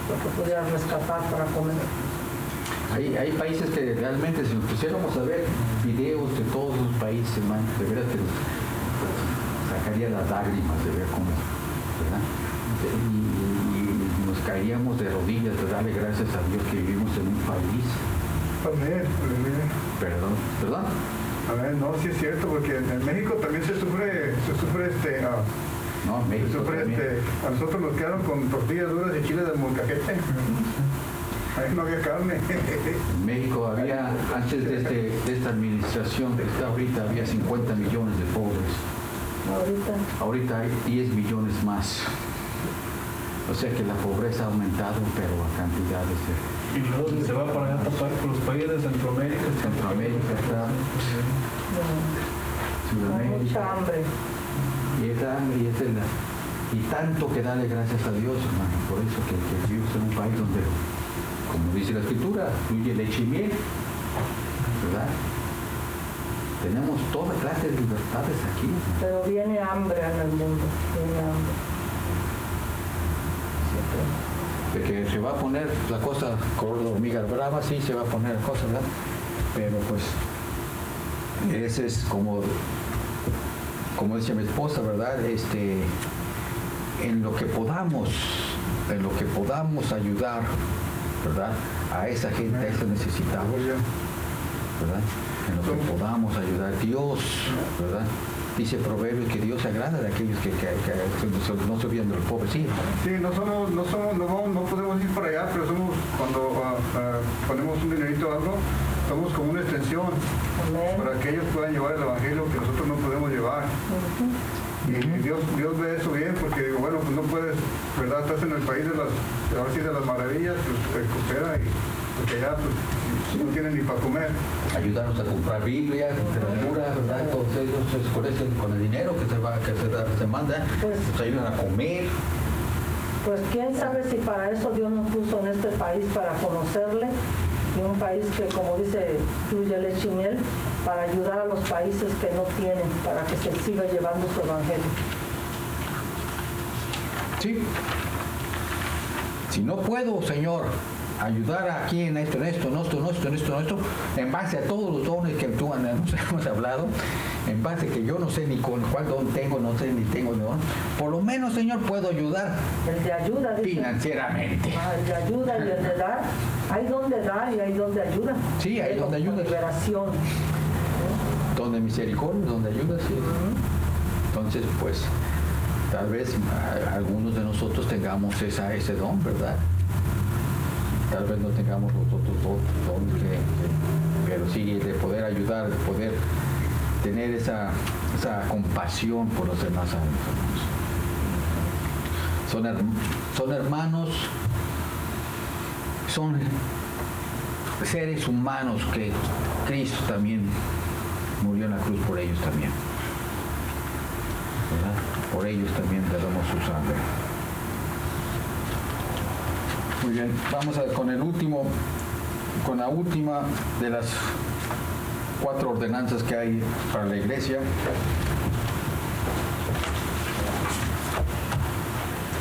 lo que pudiera rescatar para comer? Hay países que realmente, si nos pusiéramos a ver videos de todos los países, hermano, de veras que nos sacaría las lágrimas de ver cómo, ¿verdad? Y nos caeríamos de rodillas de darle gracias a Dios que vivimos en un país. Amén. Perdón. A ver, no, sí es cierto, porque en México también se sufre No, en México también. a nosotros nos quedaron con tortillas duras y chile de molcajete. Ahí no había carne. En México había, antes de esta administración que está ahorita, había 50 millones de pobres. Ahorita hay 10 millones más. O sea que la pobreza ha aumentado, pero a cantidades de... Y luego se va para allá a tapar con los países de Centroamérica. Centroamérica está... Hay mucha hambre. Y esa hambre y tanto que darle gracias a Dios, hermano. Por eso que vivimos en un país donde, como dice la Escritura, fluye leche y miel, ¿verdad? Tenemos toda clase de libertades aquí, hermano. Pero viene hambre en el mundo, viene hambre. De que se va a poner la cosa color de hormiga brava, sí se va a poner la cosa, ¿verdad? Pero pues, ese es como decía mi esposa, ¿verdad? En lo que podamos ayudar, ¿verdad? A esa gente, a ese necesitado, ¿verdad? En lo que podamos ayudar. Dios, ¿verdad? Dice Proverbios que Dios se agrada de aquellos que no se olvidan de los pobres. Sí, no podemos ir por allá, pero cuando ponemos un dinerito o algo, somos como una extensión Amén. para que ellos puedan llevar el evangelio que nosotros no podemos llevar. Y Dios ve eso bien, porque digo, bueno, pues no puedes, ¿verdad? Estás en el país de las maravillas, pues te recupera, y porque allá pues no tienen ni para comer. Ayudarnos a comprar Biblia, literatura, ¿verdad? Todos ellos con el dinero que se manda, Pues- nos ayudan a comer. Pues quién sabe si para eso Dios nos puso en este país, para conocerle, y un país que, como dice fluye leche y miel, para ayudar a los países que no tienen, para que se siga llevando su evangelio. Sí. Si no puedo, Señor, ayudar aquí en esto, en base a todos los dones que tú nos hemos hablado, en base a que yo no sé ni con cuál don tengo, no sé ni tengo ni don, por lo menos, Señor, puedo ayudar El de ayuda, dice. financieramente. El de ayuda y el de dar. Hay donde dar y hay donde ayuda. Sí, hay donde ayuda. Liberación. Donde misericordia, donde ayuda, sí. Entonces, pues, tal vez algunos de nosotros tengamos ese don, ¿verdad? Tal vez no tengamos los otros dones, pero sí de poder ayudar, de poder tener esa compasión por los demás hermanos. Son hermanos, son seres humanos que Cristo también murió en la cruz por ellos también, ¿verdad? Por ellos también damos su sangre. Muy bien, vamos con la última de las 4 ordenanzas que hay para la iglesia.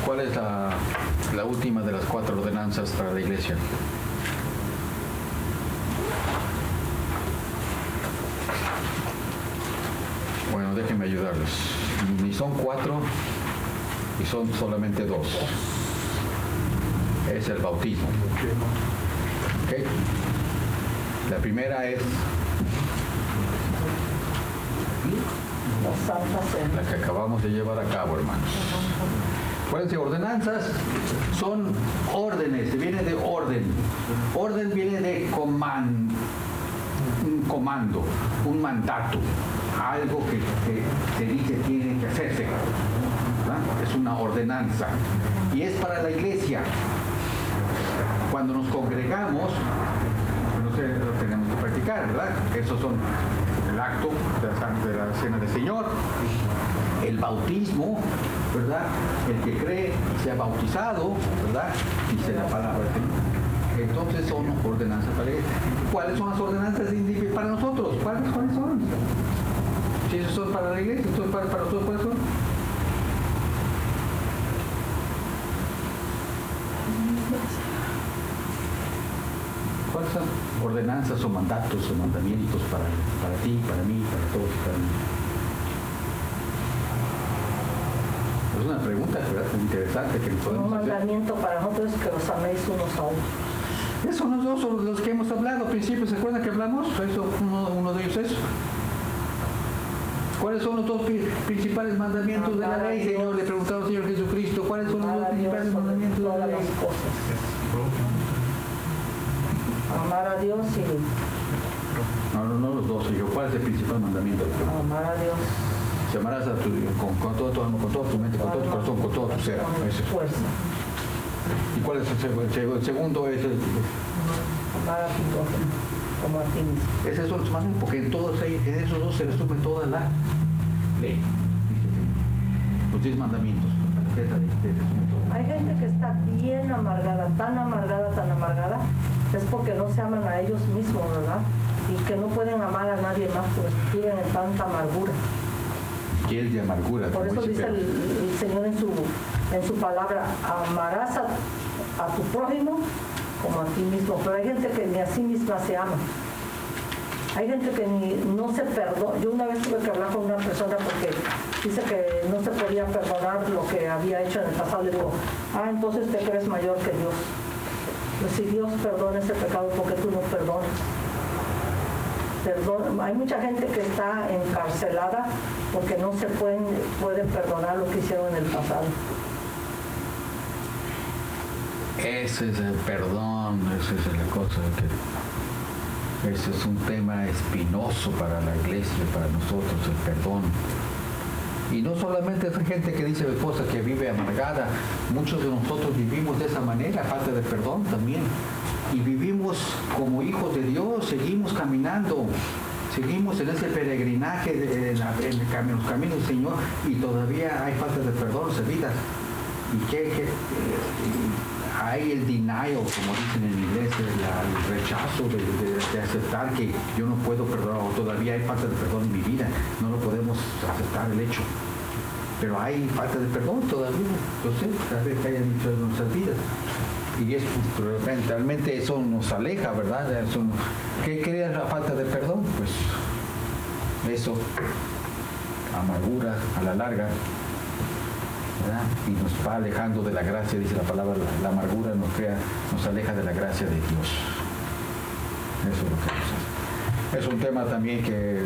¿Cuál es la última de las 4 ordenanzas para la iglesia? Bueno, déjenme ayudarles. Ni son 4 y son solamente 2. Es el bautismo. ¿Ok? La primera es La Santa Cena. la que acabamos de llevar a cabo, hermanos. Acuérdense, ordenanzas son órdenes, viene de orden. Orden viene de un comando, un mandato, algo que se dice tiene que hacerse. ¿Verdad? Es una ordenanza. Y es para la iglesia. Cuando nos congregamos, no sé, lo tenemos que practicar, ¿verdad? Esos son el acto de la cena del Señor, el bautismo, ¿verdad? El que cree y sea bautizado, ¿verdad? Dice la palabra del Señor. Entonces son ordenanzas para la iglesia. ¿Cuáles son las ordenanzas para nosotros? ¿Cuáles son? Si esos son para la iglesia, estos son para nosotros, ¿cuáles son? ¿Cuáles son ordenanzas o mandatos o mandamientos para ti, para mí, para todos y para mí? Es una pregunta, ¿verdad? Interesante que nos Un podemos hacer. mandamiento para nosotros es que los améis unos a otros. Esos son los dos son los que hemos hablado al principio. ¿Se acuerdan que hablamos? Eso, uno de ellos es. ¿Cuáles son los 2 principales mandamientos de la ley, Señor? Le preguntaba al Señor Jesucristo. ¿Cuáles son los 2 Amar a Dios principales sobre mandamientos de la todas ley? las cosas. Amar a Dios y No los 2, Señor. ¿Cuál es el principal mandamiento? amar a Dios Se amarás a con todo tu alma, con todo tu mente, con todo tu corazón, con todo tu ser. con Ese. fuerza. ¿Y cuál es el segundo? Es Amar a tu prójimo como a ti mismo. ese es los mandamientos, porque en esos 2 se resume toda la ley. Los 10 mandamientos. La tarjeta de resume todo. Hay gente que está bien amargada, tan amargada, es porque no se aman a ellos mismos, ¿verdad? Y que no pueden amar a nadie más, pues viven en tanta amargura. Y es de amargura. Por como eso dice Pedro. el Señor en su palabra, amarás a tu prójimo como a ti mismo. Pero hay gente que ni a sí misma se ama. Hay gente que no se perdona. Yo una vez tuve que hablar con una persona porque dice que no se podía perdonar lo que había hecho en el pasado. Le digo, entonces te crees mayor que Dios. Pues si Dios perdona ese pecado, ¿por qué tú no perdonas? Hay mucha gente que está encarcelada porque no se pueden perdonar lo que hicieron en el pasado. Ese es el perdón, esa es la cosa Ese es un tema espinoso para la iglesia, para nosotros, el perdón. Y no solamente esa gente que dice mi esposa que vive amargada, muchos de nosotros vivimos de esa manera, falta de perdón también. Y vivimos como hijos de Dios, seguimos caminando, seguimos en ese peregrinaje en los caminos del Señor y todavía hay falta de perdón en nuestras vidas. Y hay el denial, como dicen en inglés, el rechazo de aceptar que yo no puedo perdonar, o todavía hay falta de perdón en mi vida, no lo podemos aceptar el hecho. Pero hay falta de perdón todavía, yo sé, tal vez que hay en nuestras vidas. Y es, realmente eso nos aleja, ¿verdad? ¿Qué crea la falta de perdón? Pues eso, amargura a la larga, ¿verdad? Y nos va alejando de la gracia, dice la palabra, la amargura nos aleja de la gracia de Dios. Eso es lo que nos hace. Es un tema también que,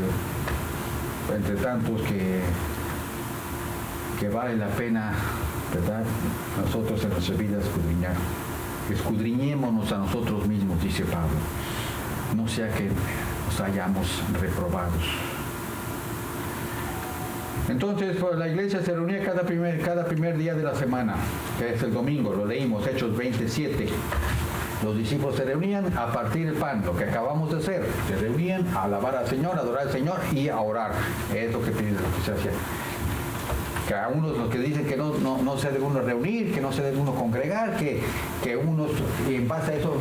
entre tantos, que vale la pena, ¿verdad? Nosotros en nuestra vida escudriñar. Escudriñémonos a nosotros mismos, dice Pablo. No sea que nos hayamos reprobados. Entonces, pues, la iglesia se reunía cada primer día de la semana, que es el domingo, lo leímos, Hechos 27. Los discípulos se reunían a partir del pan, lo que acabamos de hacer. Se reunían a alabar al Señor, a adorar al Señor y a orar. Es lo que pide, lo que se hacía. Que a unos los que dicen que no se debe uno reunir, que no se debe uno congregar, que unos, y en base a eso,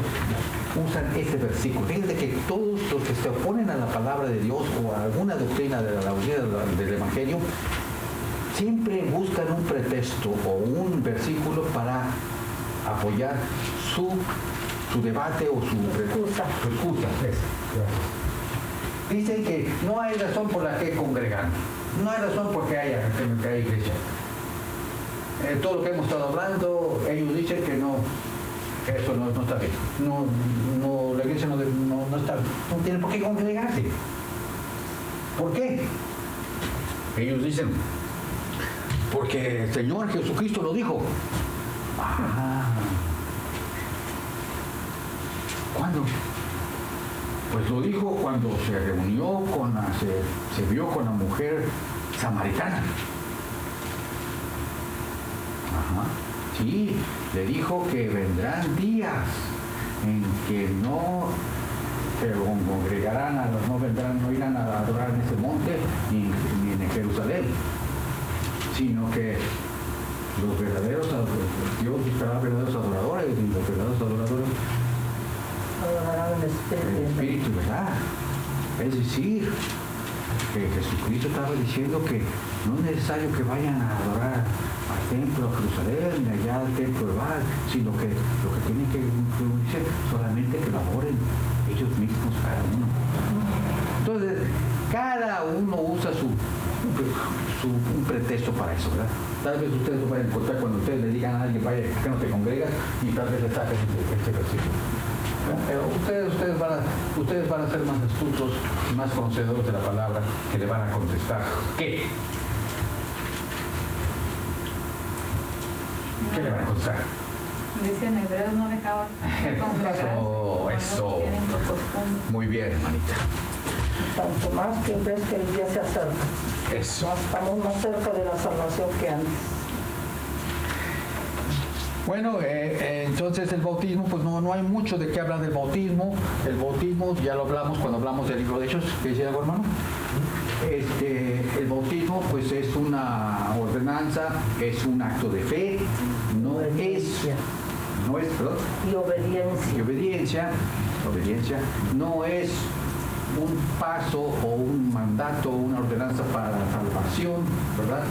usan este versículo. Fíjense que todos los que se oponen a la palabra de Dios o a alguna doctrina de la doctrina del Evangelio, siempre buscan un pretexto o un versículo para apoyar su debate o su excusa. Dicen que no hay razón por la que congregar. No hay razón por qué haya iglesia. Todo lo que hemos estado hablando, ellos dicen que eso no está bien. La iglesia no está, no tiene por qué congregarse. ¿Por qué? Ellos dicen, porque el Señor Jesucristo lo dijo. ¿Cuándo? Pues lo dijo cuando se reunió se vio con la mujer samaritana. Sí, le dijo que vendrán días en que no se congregarán, no irán a adorar en ese monte ni en Jerusalén, sino que los verdaderos, Dios buscará verdaderos adoradores y los verdaderos adoradores el Espíritu, ¿verdad? Es decir, que Jesucristo estaba diciendo que no es necesario que vayan a adorar al templo de Jerusalén, ni allá al templo de Baal, sino que lo que tienen que decir solamente que lo adoren ellos mismos, cada uno. Entonces, cada uno usa un pretexto para eso, ¿verdad? Tal vez ustedes lo vayan a encontrar cuando ustedes le digan a alguien, vaya, que no te congregas, y tal vez le saquen este versículo. Pero ustedes van a ser más astutos y más conocedores de la palabra, que le van a contestar. ¿Qué? ¿Qué le van a contestar? Dice en Hebreos no dejaban congregarse. Eso. Muy bien, hermanita. Tanto más que ves que el día se acerca. Eso. Estamos más cerca de la salvación que antes. Bueno, entonces el bautismo, pues no hay mucho de qué hablar del bautismo. El bautismo ya lo hablamos cuando hablamos del libro de Hechos. ¿Qué decía algo, hermano? El bautismo pues es una ordenanza, es un acto de fe, perdón, y obediencia, no es un paso o un mandato o una ordenanza para la salvación, ¿verdad?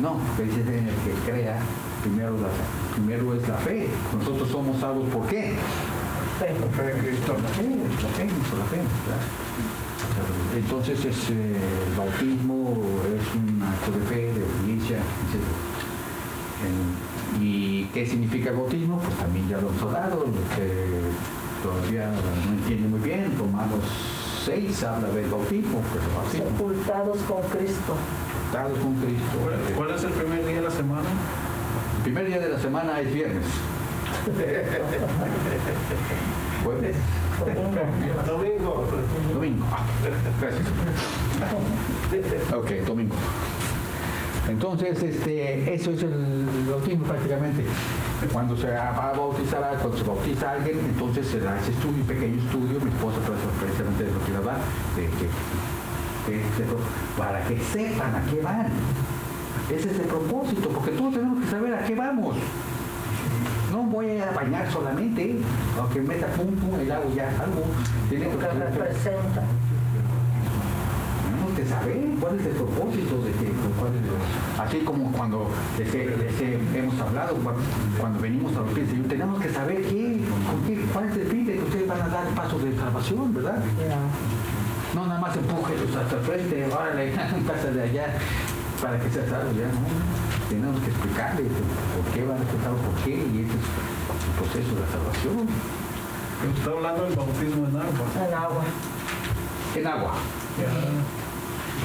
No, que dice en el que crea, primero es la fe. Nosotros somos salvos, ¿por qué? Fe. La fe de Cristo. La fe, ¿verdad? Entonces el bautismo es un acto de fe, de obediencia, etc. ¿Y qué significa el bautismo? Pues también ya lo hemos hablado, lo que todavía no entiende muy bien. Romanos 6 habla del bautismo. Sepultados con Cristo. Sepultados con Cristo. ¿Cuál es el primer día de la semana? El primer día de la semana es viernes. ¿Jueves? Domingo. Domingo. Ah, gracias. Ok, domingo. Entonces, eso es el bautismo prácticamente. Cuando se va a bautizar, cuando se bautiza a alguien, entonces se da ese estudio, un pequeño estudio, mi esposa precisamente de lo que la da, para que sepan a qué van. Ese es el propósito, porque todos tenemos que saber a qué vamos. No voy a bañar solamente, aunque meta pum el agua ya, algo. Tiene Lo que representa. Tenemos que saber cuál es el propósito de que, así como cuando hemos hablado, cuando venimos a los pies del Señor, tenemos que saber cuál es el fin de que ustedes van a dar pasos de salvación, ¿verdad? No nada más empújelos hasta el frente, órale, pasa de allá para que sea salvo, ya no. Tenemos que explicarles por qué van a ser salvos, por qué, y ese es el proceso de la salvación. Está hablando del bautismo en agua. En agua. En agua.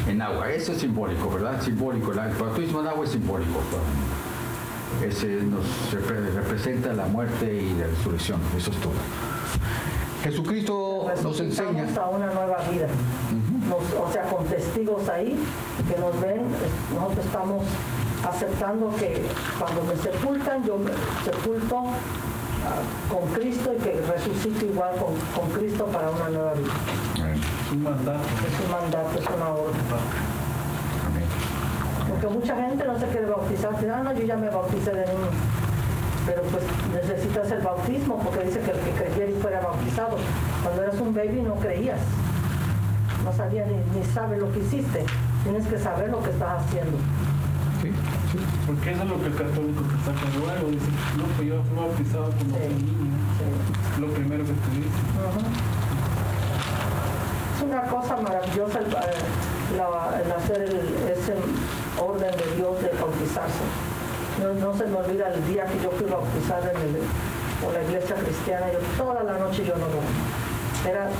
En agua, eso es simbólico, ¿verdad? Simbólico, el bautismo en agua es simbólico. Ese nos representa la muerte y la resurrección, eso es todo. Jesucristo nos enseña a una nueva vida. O sea, con testigos ahí que nos ven, nosotros estamos aceptando que cuando me sepultan, yo me sepulto con Cristo y que resucito igual con Cristo para una nueva vida. Es un mandato. Es un mandato, es una orden. Porque mucha gente no se quiere bautizar, dice, no, yo ya me bauticé de niño. Pero pues necesitas el bautismo, porque dice que el que creyera y fuera bautizado. Cuando eras un baby no creías. No sabías ni sabes lo que hiciste. Tienes que saber lo que estás haciendo. Sí, sí. Porque eso es lo que el católico te saca luego. Dice, no, pues yo fui bautizado como niño. Sí. Lo primero que te dice. Es una cosa maravillosa el hacer ese orden de Dios de bautizarse. No se me olvida el día que yo fui bautizada por la iglesia cristiana. Toda la noche yo no dormí. Era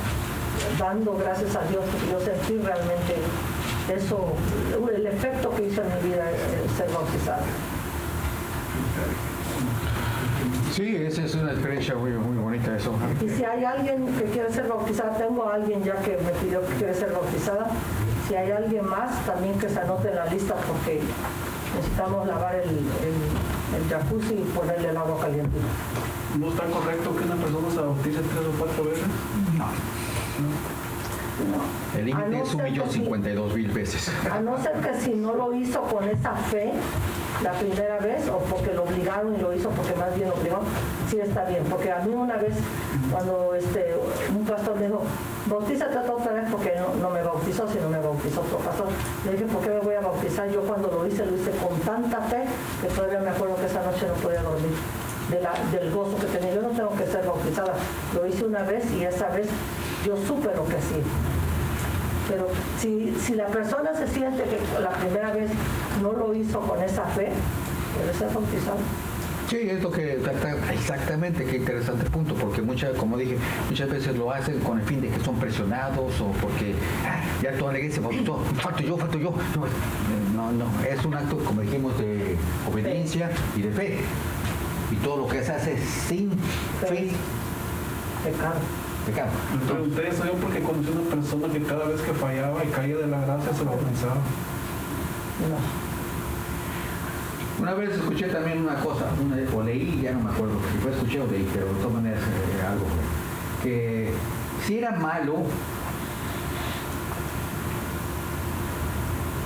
dando gracias a Dios porque yo sentí realmente eso, el efecto que hizo en mi vida ser bautizada. Sí, esa es una experiencia muy, muy bonita eso. Y si hay alguien que quiere ser bautizada, tengo a alguien ya que me pidió que quiere ser bautizada. Si hay alguien más, también que se anote en la lista porque necesitamos lavar el jacuzzi y ponerle el agua caliente. ¿No está correcto que una persona se bautice 3 o 4 veces? No. El límite es 1.052.000 veces. A no ser que si no lo hizo con esa fe la primera vez o porque lo obligaron y lo hizo porque más bien lo obligaron, sí está bien. Porque a mí una vez cuando un pastor me dijo, bautízate otra vez porque no me bautizó, sino me bautizó otro pastor. Le dije, ¿por qué me voy a bautizar? Yo cuando lo hice con tanta fe que todavía me acuerdo que esa noche no podía dormir. Del gozo que tenía. Yo no tengo que ser bautizada. Lo hice una vez y esa vez yo supe lo que sí. Pero si la persona se siente que la primera vez no lo hizo con esa fe, debe ser bautizado. Sí, es lo que exactamente, qué interesante punto, porque como dije, muchas veces lo hacen con el fin de que son presionados o porque ya toda la iglesia bautizó, falto yo. No, es un acto, como dijimos, de obediencia y de fe. Y todo lo que se hace sin fe. Pecado. Me pregunté eso yo porque conocí a una persona que cada vez que fallaba y caía de la gracia se bautizaba. No. Una vez escuché también una cosa, o leí, ya no me acuerdo si fue escuché o leí, pero de todas maneras algo, que si era malo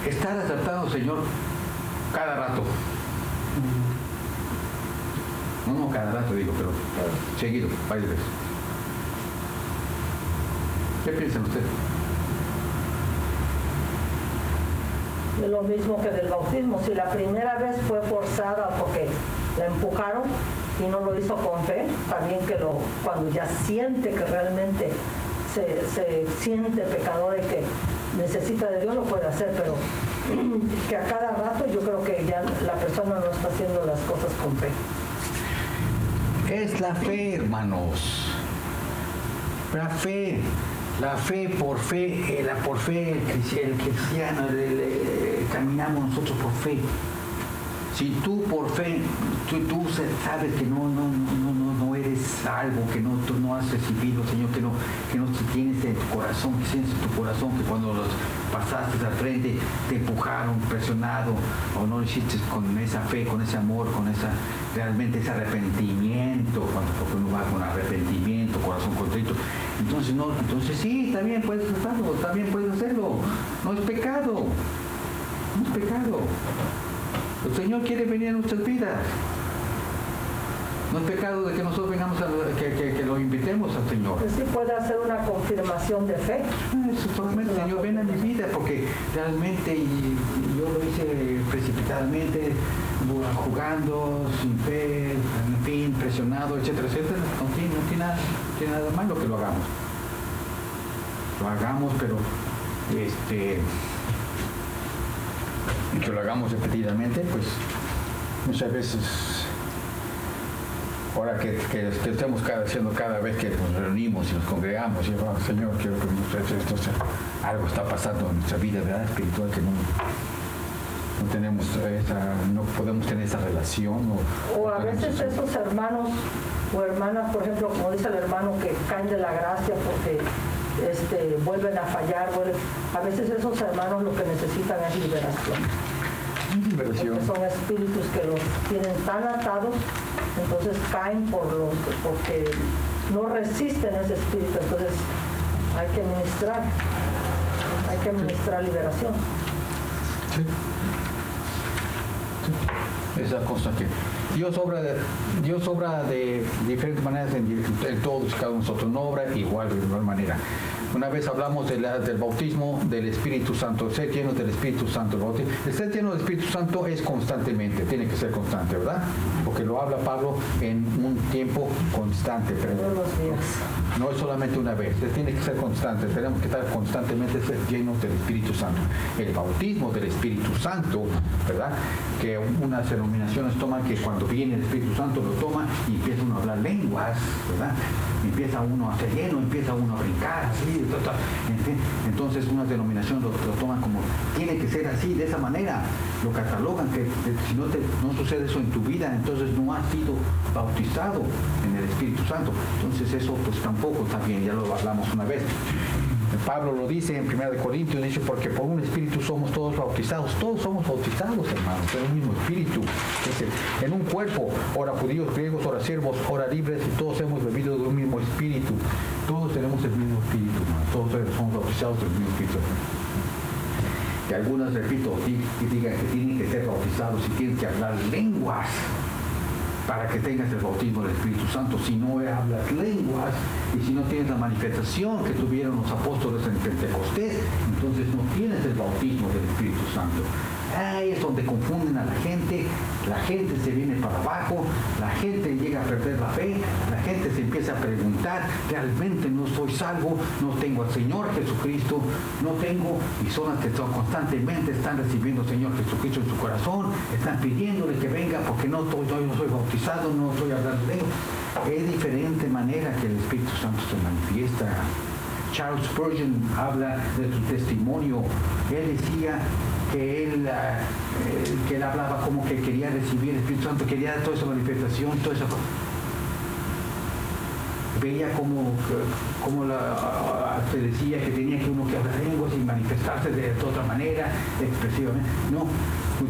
estar aceptando al Señor cada rato. No cada rato digo, pero seguido, varias veces. ¿Qué piensan ustedes? Es lo mismo que del bautismo. Si la primera vez fue forzada porque la empujaron y no lo hizo con fe, también cuando ya siente que realmente se siente pecador y que necesita de Dios, lo puede hacer, pero que a cada rato yo creo que ya la persona no está haciendo las cosas con fe. Es la fe, hermanos. La fe por fe, el cristiano, caminamos nosotros por fe. Si tú por fe, tú sabes que no sientes algo que tú no has recibido, Señor, que no tienes en tu corazón, que sientes en tu corazón que cuando los pasaste al frente te empujaron, presionado, o no lo hiciste con esa fe, con ese amor, con realmente ese arrepentimiento, porque uno va con arrepentimiento, corazón contrito. Entonces sí, también puedes hacerlo, no es pecado, no es pecado. El Señor quiere venir a nuestras vidas. No es pecado de que nosotros vengamos que lo invitemos al Señor. Pues sí puede hacer una confirmación de fe. Eso solamente, Señor, ven a mi vida, porque realmente yo lo hice precipitadamente, jugando, sin fe, en fin, presionado, etcétera, etcétera. No tiene nada malo que lo hagamos. Lo hagamos, pero que lo hagamos repetidamente, pues muchas veces, ahora que estemos haciendo cada vez que nos reunimos y nos congregamos, y Señor, quiero que esto algo está pasando en nuestra vida, ¿verdad? Espiritual, que no tenemos no podemos tener esa relación. O a veces esos hermanos o hermanas, por ejemplo, como dice el hermano, que caen de la gracia porque vuelven a fallar, a veces esos hermanos lo que necesitan es liberación. Porque son espíritus que los tienen tan atados, entonces caen porque no resisten ese espíritu, entonces hay que ministrar liberación. Sí. Esa cosa que Dios obra de diferentes maneras en todos y cada uno de nosotros, no obra de igual manera. Una vez hablamos del bautismo del Espíritu Santo, el ser lleno del Espíritu Santo. El ser lleno del Espíritu Santo es constantemente, tiene que ser constante, ¿verdad? Porque lo habla Pablo en un tiempo constante. Pero todos los días. No es solamente una vez, tiene que ser constante, tenemos que estar constantemente llenos del Espíritu Santo. El bautismo del Espíritu Santo, ¿verdad? Que unas denominaciones toman que cuando viene el Espíritu Santo lo toma y empieza uno a hablar lenguas, ¿verdad? Empieza uno a ser lleno, empieza uno a brincar, así, entonces unas denominaciones lo toman como, tiene que ser así, de esa manera, lo catalogan, que si no sucede eso en tu vida, entonces no has sido bautizado en el Espíritu Santo. Entonces eso pues tampoco está bien, ya lo hablamos una vez. Pablo lo dice en 1 Corintios, dice, porque por un espíritu somos todos bautizados hermanos, en un mismo espíritu, en un cuerpo, ora judíos, griegos, ora siervos, ora libres, y todos hemos bebido de un mismo espíritu. Todos tenemos el mismo espíritu, hermanos. Todos somos bautizados del mismo espíritu. Y algunas, repito, digan que tienen que ser bautizados y tienen que hablar lenguas para que tengas el bautismo del Espíritu Santo. Si no hablas lenguas y si no tienes la manifestación que tuvieron los apóstoles en Pentecostés, entonces no tienes el bautismo del Espíritu Santo. Ahí es donde confunden a la gente se viene para abajo, la gente llega a perder la fe, la gente se empieza a preguntar, realmente no soy salvo, no tengo al Señor Jesucristo, no tengo, y son las que constantemente están recibiendo al Señor Jesucristo en su corazón, están pidiéndole que venga porque no soy bautizado, no estoy hablando de él. Es diferente manera que el Espíritu Santo se manifiesta. Charles Spurgeon habla de su testimonio. Él decía que él hablaba como que quería recibir el Espíritu Santo, quería toda esa manifestación, toda esa cosa. Veía como se decía que tenía que uno que hablar lenguas y manifestarse de otra manera, expresivamente. No,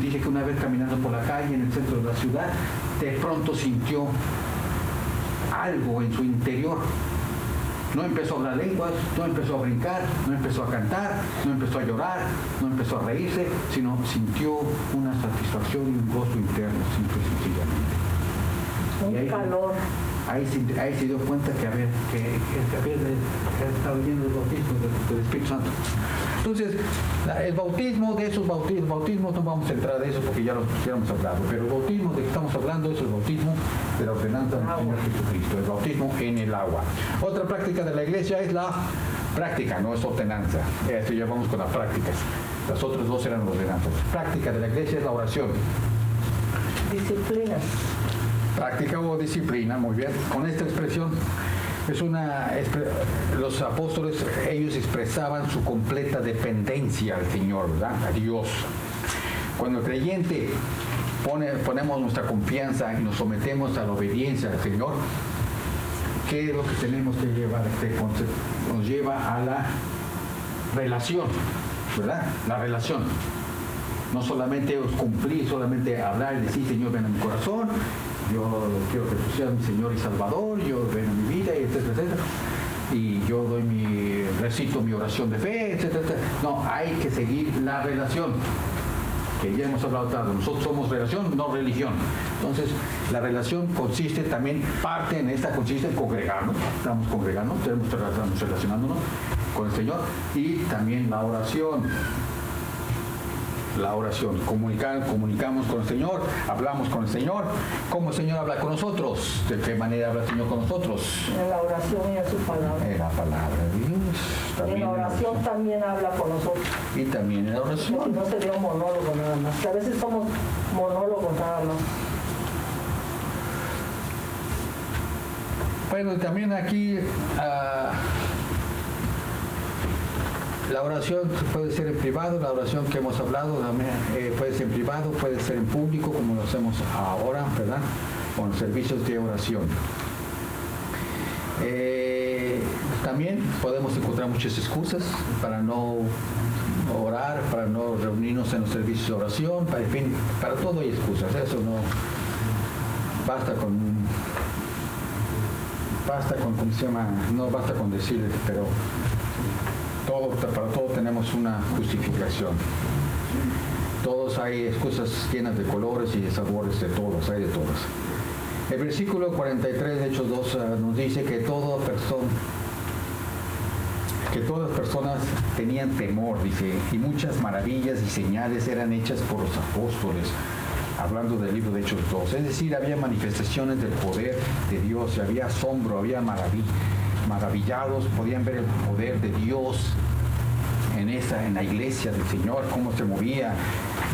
dice que una vez caminando por la calle en el centro de la ciudad, de pronto sintió algo en su interior. No empezó a hablar lenguas, no empezó a brincar, no empezó a cantar, no empezó a llorar, no empezó a reírse, sino sintió una satisfacción y un gozo interno, simple y sencillamente. Un calor. Ahí se dio cuenta que había estado viendo el bautismo del Espíritu Santo. Entonces, el bautismo de esos bautismos no vamos a entrar de eso porque ya lo hemos hablado, pero el bautismo de que estamos hablando es el bautismo de la ordenanza del Señor Jesucristo, el bautismo en el agua. Otra práctica de la iglesia es la práctica, no es ordenanza. Esto ya vamos con las prácticas. Las otras dos eran ordenanzas. Práctica de la iglesia es la oración. Disciplina. Práctica o disciplina, muy bien. Con esta expresión los apóstoles, ellos expresaban su completa dependencia al Señor, ¿verdad? A Dios. Cuando el creyente ponemos nuestra confianza y nos sometemos a la obediencia al Señor, ¿qué es lo que tenemos que llevar? Este concepto nos lleva a la relación, ¿verdad? La relación. No solamente cumplir, solamente hablar y decir, Señor, ven a mi corazón, yo quiero que tú seas mi Señor y Salvador, yo ven a mi vida, etcétera, etcétera. Y yo recito mi oración de fe, etcétera, etcétera. No, hay que seguir la relación, que ya hemos hablado tanto. Nosotros somos relación, no religión. Entonces, la relación consiste también, parte en esta consiste en congregarnos, estamos congregando, estamos relacionándonos con el Señor, y también la oración. La oración, comunicamos con el Señor, hablamos con el Señor. ¿Cómo el Señor habla con nosotros? ¿De qué manera habla el Señor con nosotros? En la oración y en su palabra. En la palabra de Dios. En la oración también habla con nosotros. Y también en la Porque oración. no sería un monólogo nada más. Que a veces somos monólogos nada más. Bueno, también aquí la oración puede ser en privado, la oración que hemos hablado también, puede ser en privado, puede ser en público, como lo hacemos ahora, ¿verdad? Con los servicios de oración. También podemos encontrar muchas excusas para no orar, para no reunirnos en los servicios de oración, en fin, para todo hay excusas, eso no basta con ¿cómo se llama? No basta con decirles, pero para todo tenemos una justificación. Todos hay excusas llenas de colores y de sabores, de todas, hay de todas. El versículo 43 de Hechos 2 nos dice que todas personas tenían temor, dice, y muchas maravillas y señales eran hechas por los apóstoles, hablando del libro de Hechos 2. Es decir, había manifestaciones del poder de Dios, y había asombro, había maravillados, podían ver el poder de Dios en la iglesia del Señor, cómo se movía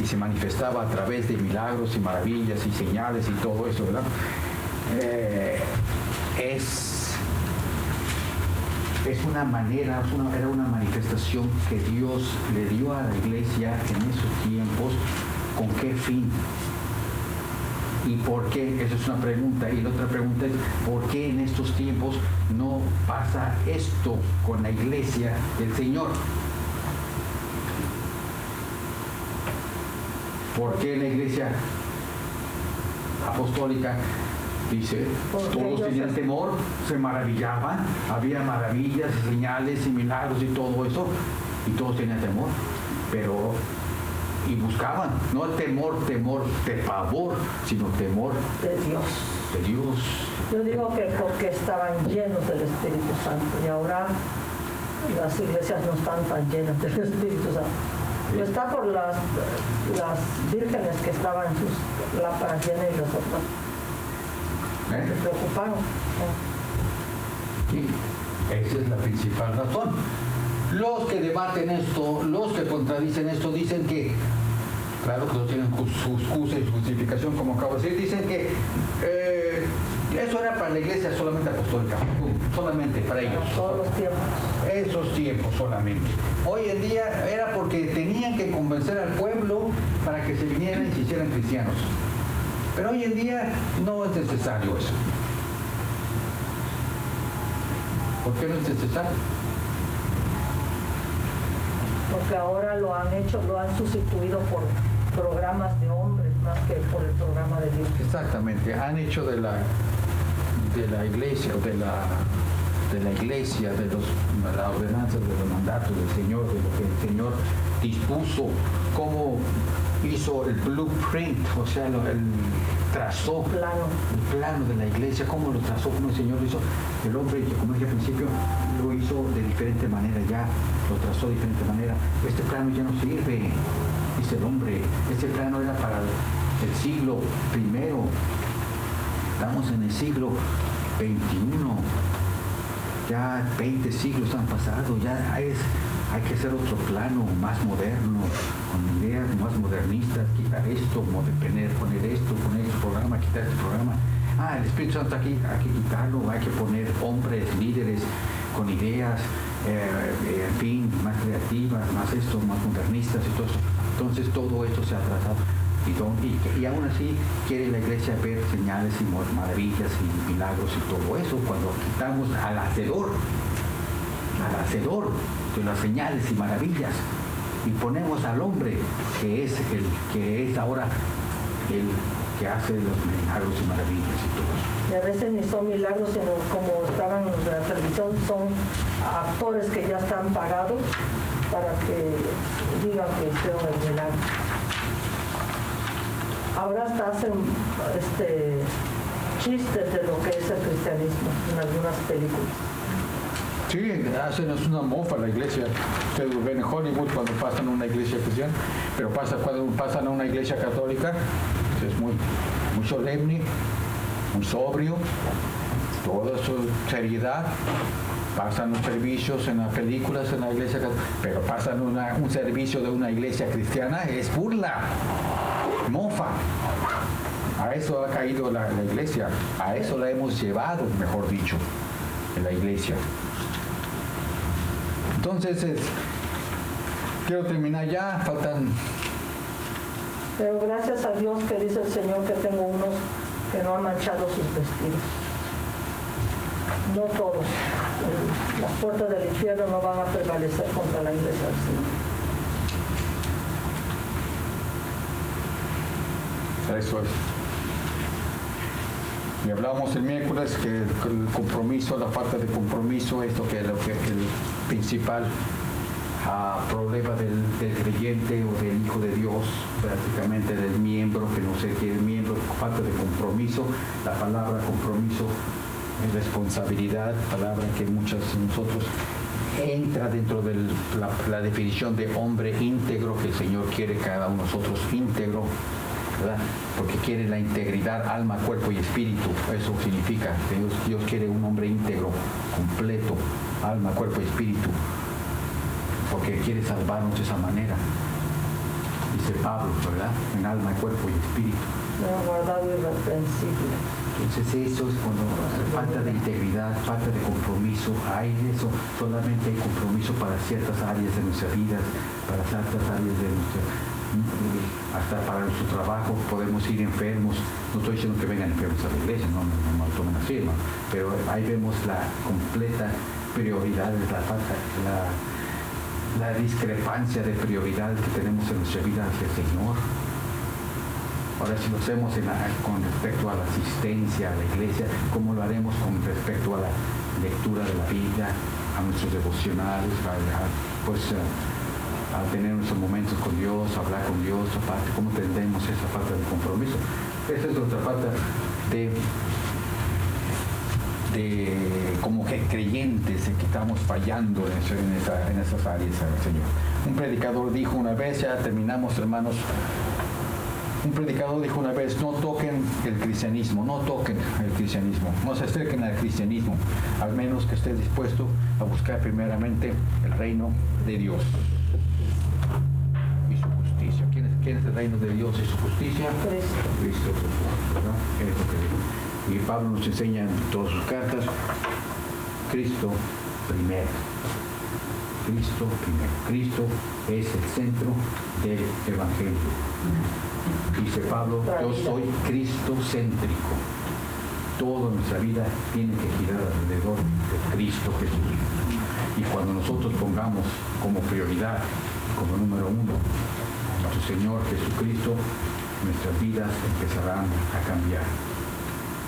y se manifestaba a través de milagros y maravillas y señales y todo eso, ¿verdad? Es una manera, era una manifestación que Dios le dio a la iglesia en esos tiempos. ¿Con qué fin? ¿Y por qué? Esa es una pregunta. Y la otra pregunta es, ¿por qué en estos tiempos no pasa esto con la iglesia del Señor? ¿Por qué la iglesia apostólica dice, todos tenían temor, se maravillaban, había maravillas, señales y milagros y todo eso, y todos tenían temor, y buscaban, no temor de pavor, sino temor De Dios. de Dios. Yo digo que porque estaban llenos del Espíritu Santo y ahora las iglesias no están tan llenas del Espíritu Santo. Sí. Está por las vírgenes que estaban en sus lámparas llenas y las otras se preocuparon. Sí, esa es la principal razón. Los que debaten esto, los que contradicen esto, dicen que, claro que no tienen su excusa y su justificación, como acabo de decir, dicen que eso era para la iglesia solamente apostólica, solamente para ellos. Todos los tiempos. Esos tiempos solamente. Hoy en día era porque tenían que convencer al pueblo para que se vinieran y se hicieran cristianos. Pero hoy en día no es necesario eso. ¿Por qué no es necesario? Porque ahora lo han sustituido por programas de hombres más que por el programa de Dios. Exactamente, han hecho de la iglesia, de la ordenanza, de los mandatos del Señor, de lo que el Señor dispuso, cómo hizo el blueprint, o sea, trazó el plano de la iglesia, cómo lo trazó, cómo el Señor lo hizo. El hombre, como dije al principio, lo hizo de diferente manera, ya lo trazó de diferente manera. Este plano ya no sirve, dice el hombre, este plano era para el siglo I. Estamos en el siglo XXI, ya 20 siglos han pasado, ya hay que hacer otro plano más moderno, con ideas más modernistas, quitar esto, poner esto programa, quitar este programa. El Espíritu Santo aquí hay que quitarlo, hay que poner hombres, líderes con ideas, en fin, más creativas, más modernistas y todo eso. Entonces todo esto se ha tratado. Y aún así quiere la iglesia ver señales y maravillas y milagros y todo eso, cuando quitamos al hacedor de las señales y maravillas y ponemos al hombre que es ahora el que hace los milagros y maravillas y todo eso. Y a veces ni son milagros, sino como estaban en la televisión, son actores que ya están pagados para que digan que hicieron el milagro. Ahora hasta hacen chistes de lo que es el cristianismo en algunas películas. Sí, hacen una mofa la iglesia. Ustedes lo ven en Hollywood cuando pasan a una iglesia cristiana, pero cuando pasan a una iglesia católica, es muy solemne, muy sobrio, toda su seriedad. Pasan los servicios en las películas en la iglesia católica, pero pasan un servicio de una iglesia cristiana, es burla, mofa. A eso ha caído la iglesia, a eso la hemos llevado, mejor dicho, en la iglesia. Entonces, quiero terminar ya, faltan... Pero gracias a Dios que dice el Señor que tengo unos que no han manchado sus vestidos. No todos. Las puertas del infierno no van a prevalecer contra la iglesia del Señor. Eso es. Y hablamos el miércoles que el compromiso, la falta de compromiso es lo que el principal problema del creyente o del hijo de Dios, prácticamente del miembro, que no sé qué es miembro, falta de compromiso. La palabra compromiso es responsabilidad, palabra que muchos de nosotros entra dentro de la definición de hombre íntegro que el Señor quiere cada uno de nosotros íntegro, ¿verdad? Porque quiere la integridad, alma, cuerpo y espíritu. Eso significa que Dios quiere un hombre íntegro, completo, alma, cuerpo y espíritu, porque quiere salvarnos de esa manera. Dice Pablo, ¿verdad? En alma, cuerpo y espíritu. Guardado irreprensible. Entonces eso es cuando falta de integridad, falta de compromiso. Hay eso, solamente hay compromiso para ciertas áreas de nuestra vida, para ciertas áreas de nuestra, hasta para nuestro trabajo. Podemos ir enfermos. No estoy diciendo que vengan enfermos a la iglesia, no lo tomen así, ¿no? Pero ahí vemos la completa prioridad, la discrepancia de prioridades que tenemos en nuestra vida hacia el Señor. Ahora, si lo hacemos con respecto a la asistencia a la iglesia, ¿cómo lo haremos con respecto a la lectura de la Biblia, a nuestros devocionales, a tener nuestros momentos con Dios, a hablar con Dios, aparte, cómo tendremos esa falta de compromiso? Esa es otra falta de como que creyentes que estamos fallando en esas áreas, Señor. Un predicador dijo una vez, ya terminamos, hermanos. Un predicador dijo una vez, no toquen el cristianismo, no se acerquen al cristianismo, al menos que esté dispuesto a buscar primeramente el reino de Dios y su justicia. ¿Quién es el reino de Dios y su justicia? Cristo, ¿verdad? Es lo que dijo. Y Pablo nos enseña en todas sus cartas, Cristo primero. Cristo es el centro del Evangelio. Dice Pablo, yo soy cristocéntrico. Toda nuestra vida tiene que girar alrededor de Cristo Jesús. Y cuando nosotros pongamos como prioridad, como número uno, a nuestro Señor Jesucristo, nuestras vidas empezarán a cambiar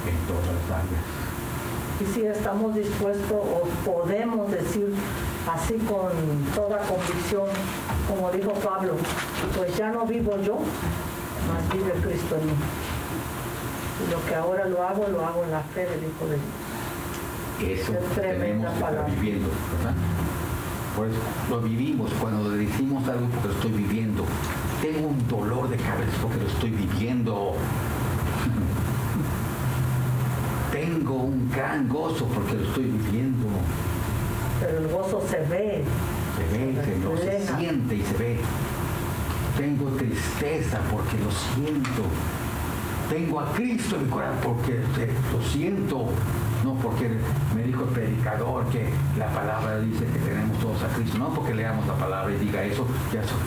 en todas las áreas. Y si estamos dispuestos o podemos decir así con toda convicción, como dijo Pablo, pues ya no vivo yo, mas vive Cristo en mí. Y lo que ahora lo hago en la fe del Hijo de Dios. Eso es tremenda tenemos que palabra. estar viviendo, ¿verdad? Pues lo vivimos cuando le decimos algo porque lo estoy viviendo. Tengo un dolor de cabeza porque lo estoy viviendo. Tengo un gran gozo porque lo estoy viviendo. Pero el gozo se ve. Se siente y se ve. Tengo tristeza porque lo siento. Tengo a Cristo en mi corazón porque lo siento. No porque me dijo el predicador que la palabra dice que tenemos todos a Cristo. No porque leamos la palabra y diga eso,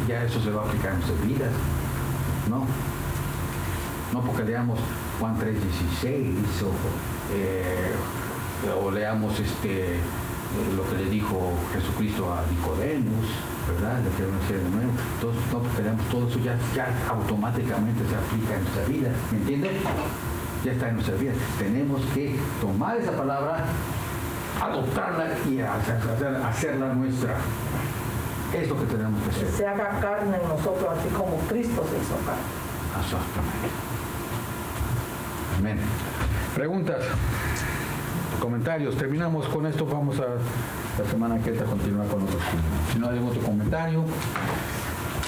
ya eso se va a aplicar en nuestras vidas. No. no porque leamos Juan 3:16 o leamos lo que le dijo Jesucristo a Nicodemus, ¿verdad? Le quiero decir de nuevo. Entonces, no porque leamos todo eso ya automáticamente se aplica en nuestra vida, ¿me entiendes? Ya está en nuestra vida. Tenemos que tomar esa palabra, adoptarla y hacerla nuestra. Es lo que tenemos que hacer. Que se haga carne en nosotros, así como Cristo se hizo carne. Exactamente. Amén. Preguntas, comentarios. Terminamos con esto. Vamos a la semana que entra continuar con otros temas. Si no hay otro comentario.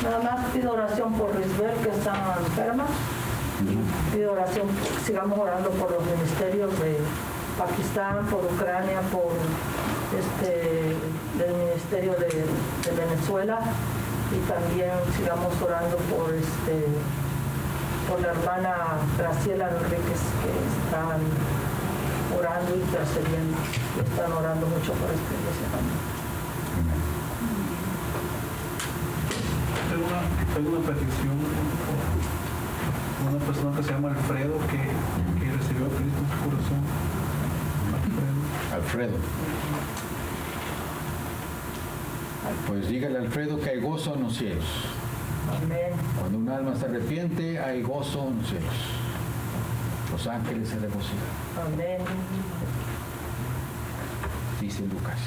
Nada más pido oración por Lisbeth, que está enferma. Pido oración, sigamos orando por los ministerios de Pakistán, por Ucrania, por el ministerio de Venezuela, y también sigamos orando por la hermana Graciela Enríquez, que están orando y intercediendo, están orando mucho por esta iglesia también. Tengo una petición. Una persona que se llama Alfredo que recibió a Cristo en su corazón. Alfredo. Pues dígale a Alfredo que hay gozo en los cielos. Amén. Cuando un alma se arrepiente, hay gozo en los cielos. Los ángeles se regocijan. Amén. Dice Lucas.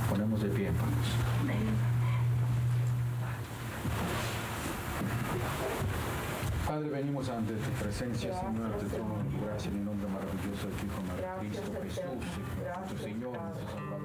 Ponemos de pie, hermanos. Padre, venimos ante tu presencia, Señor, ante tu trono de gracia, en el nombre maravilloso de tu Hijo, Cristo Jesús, tu Señor, nuestro Salvador.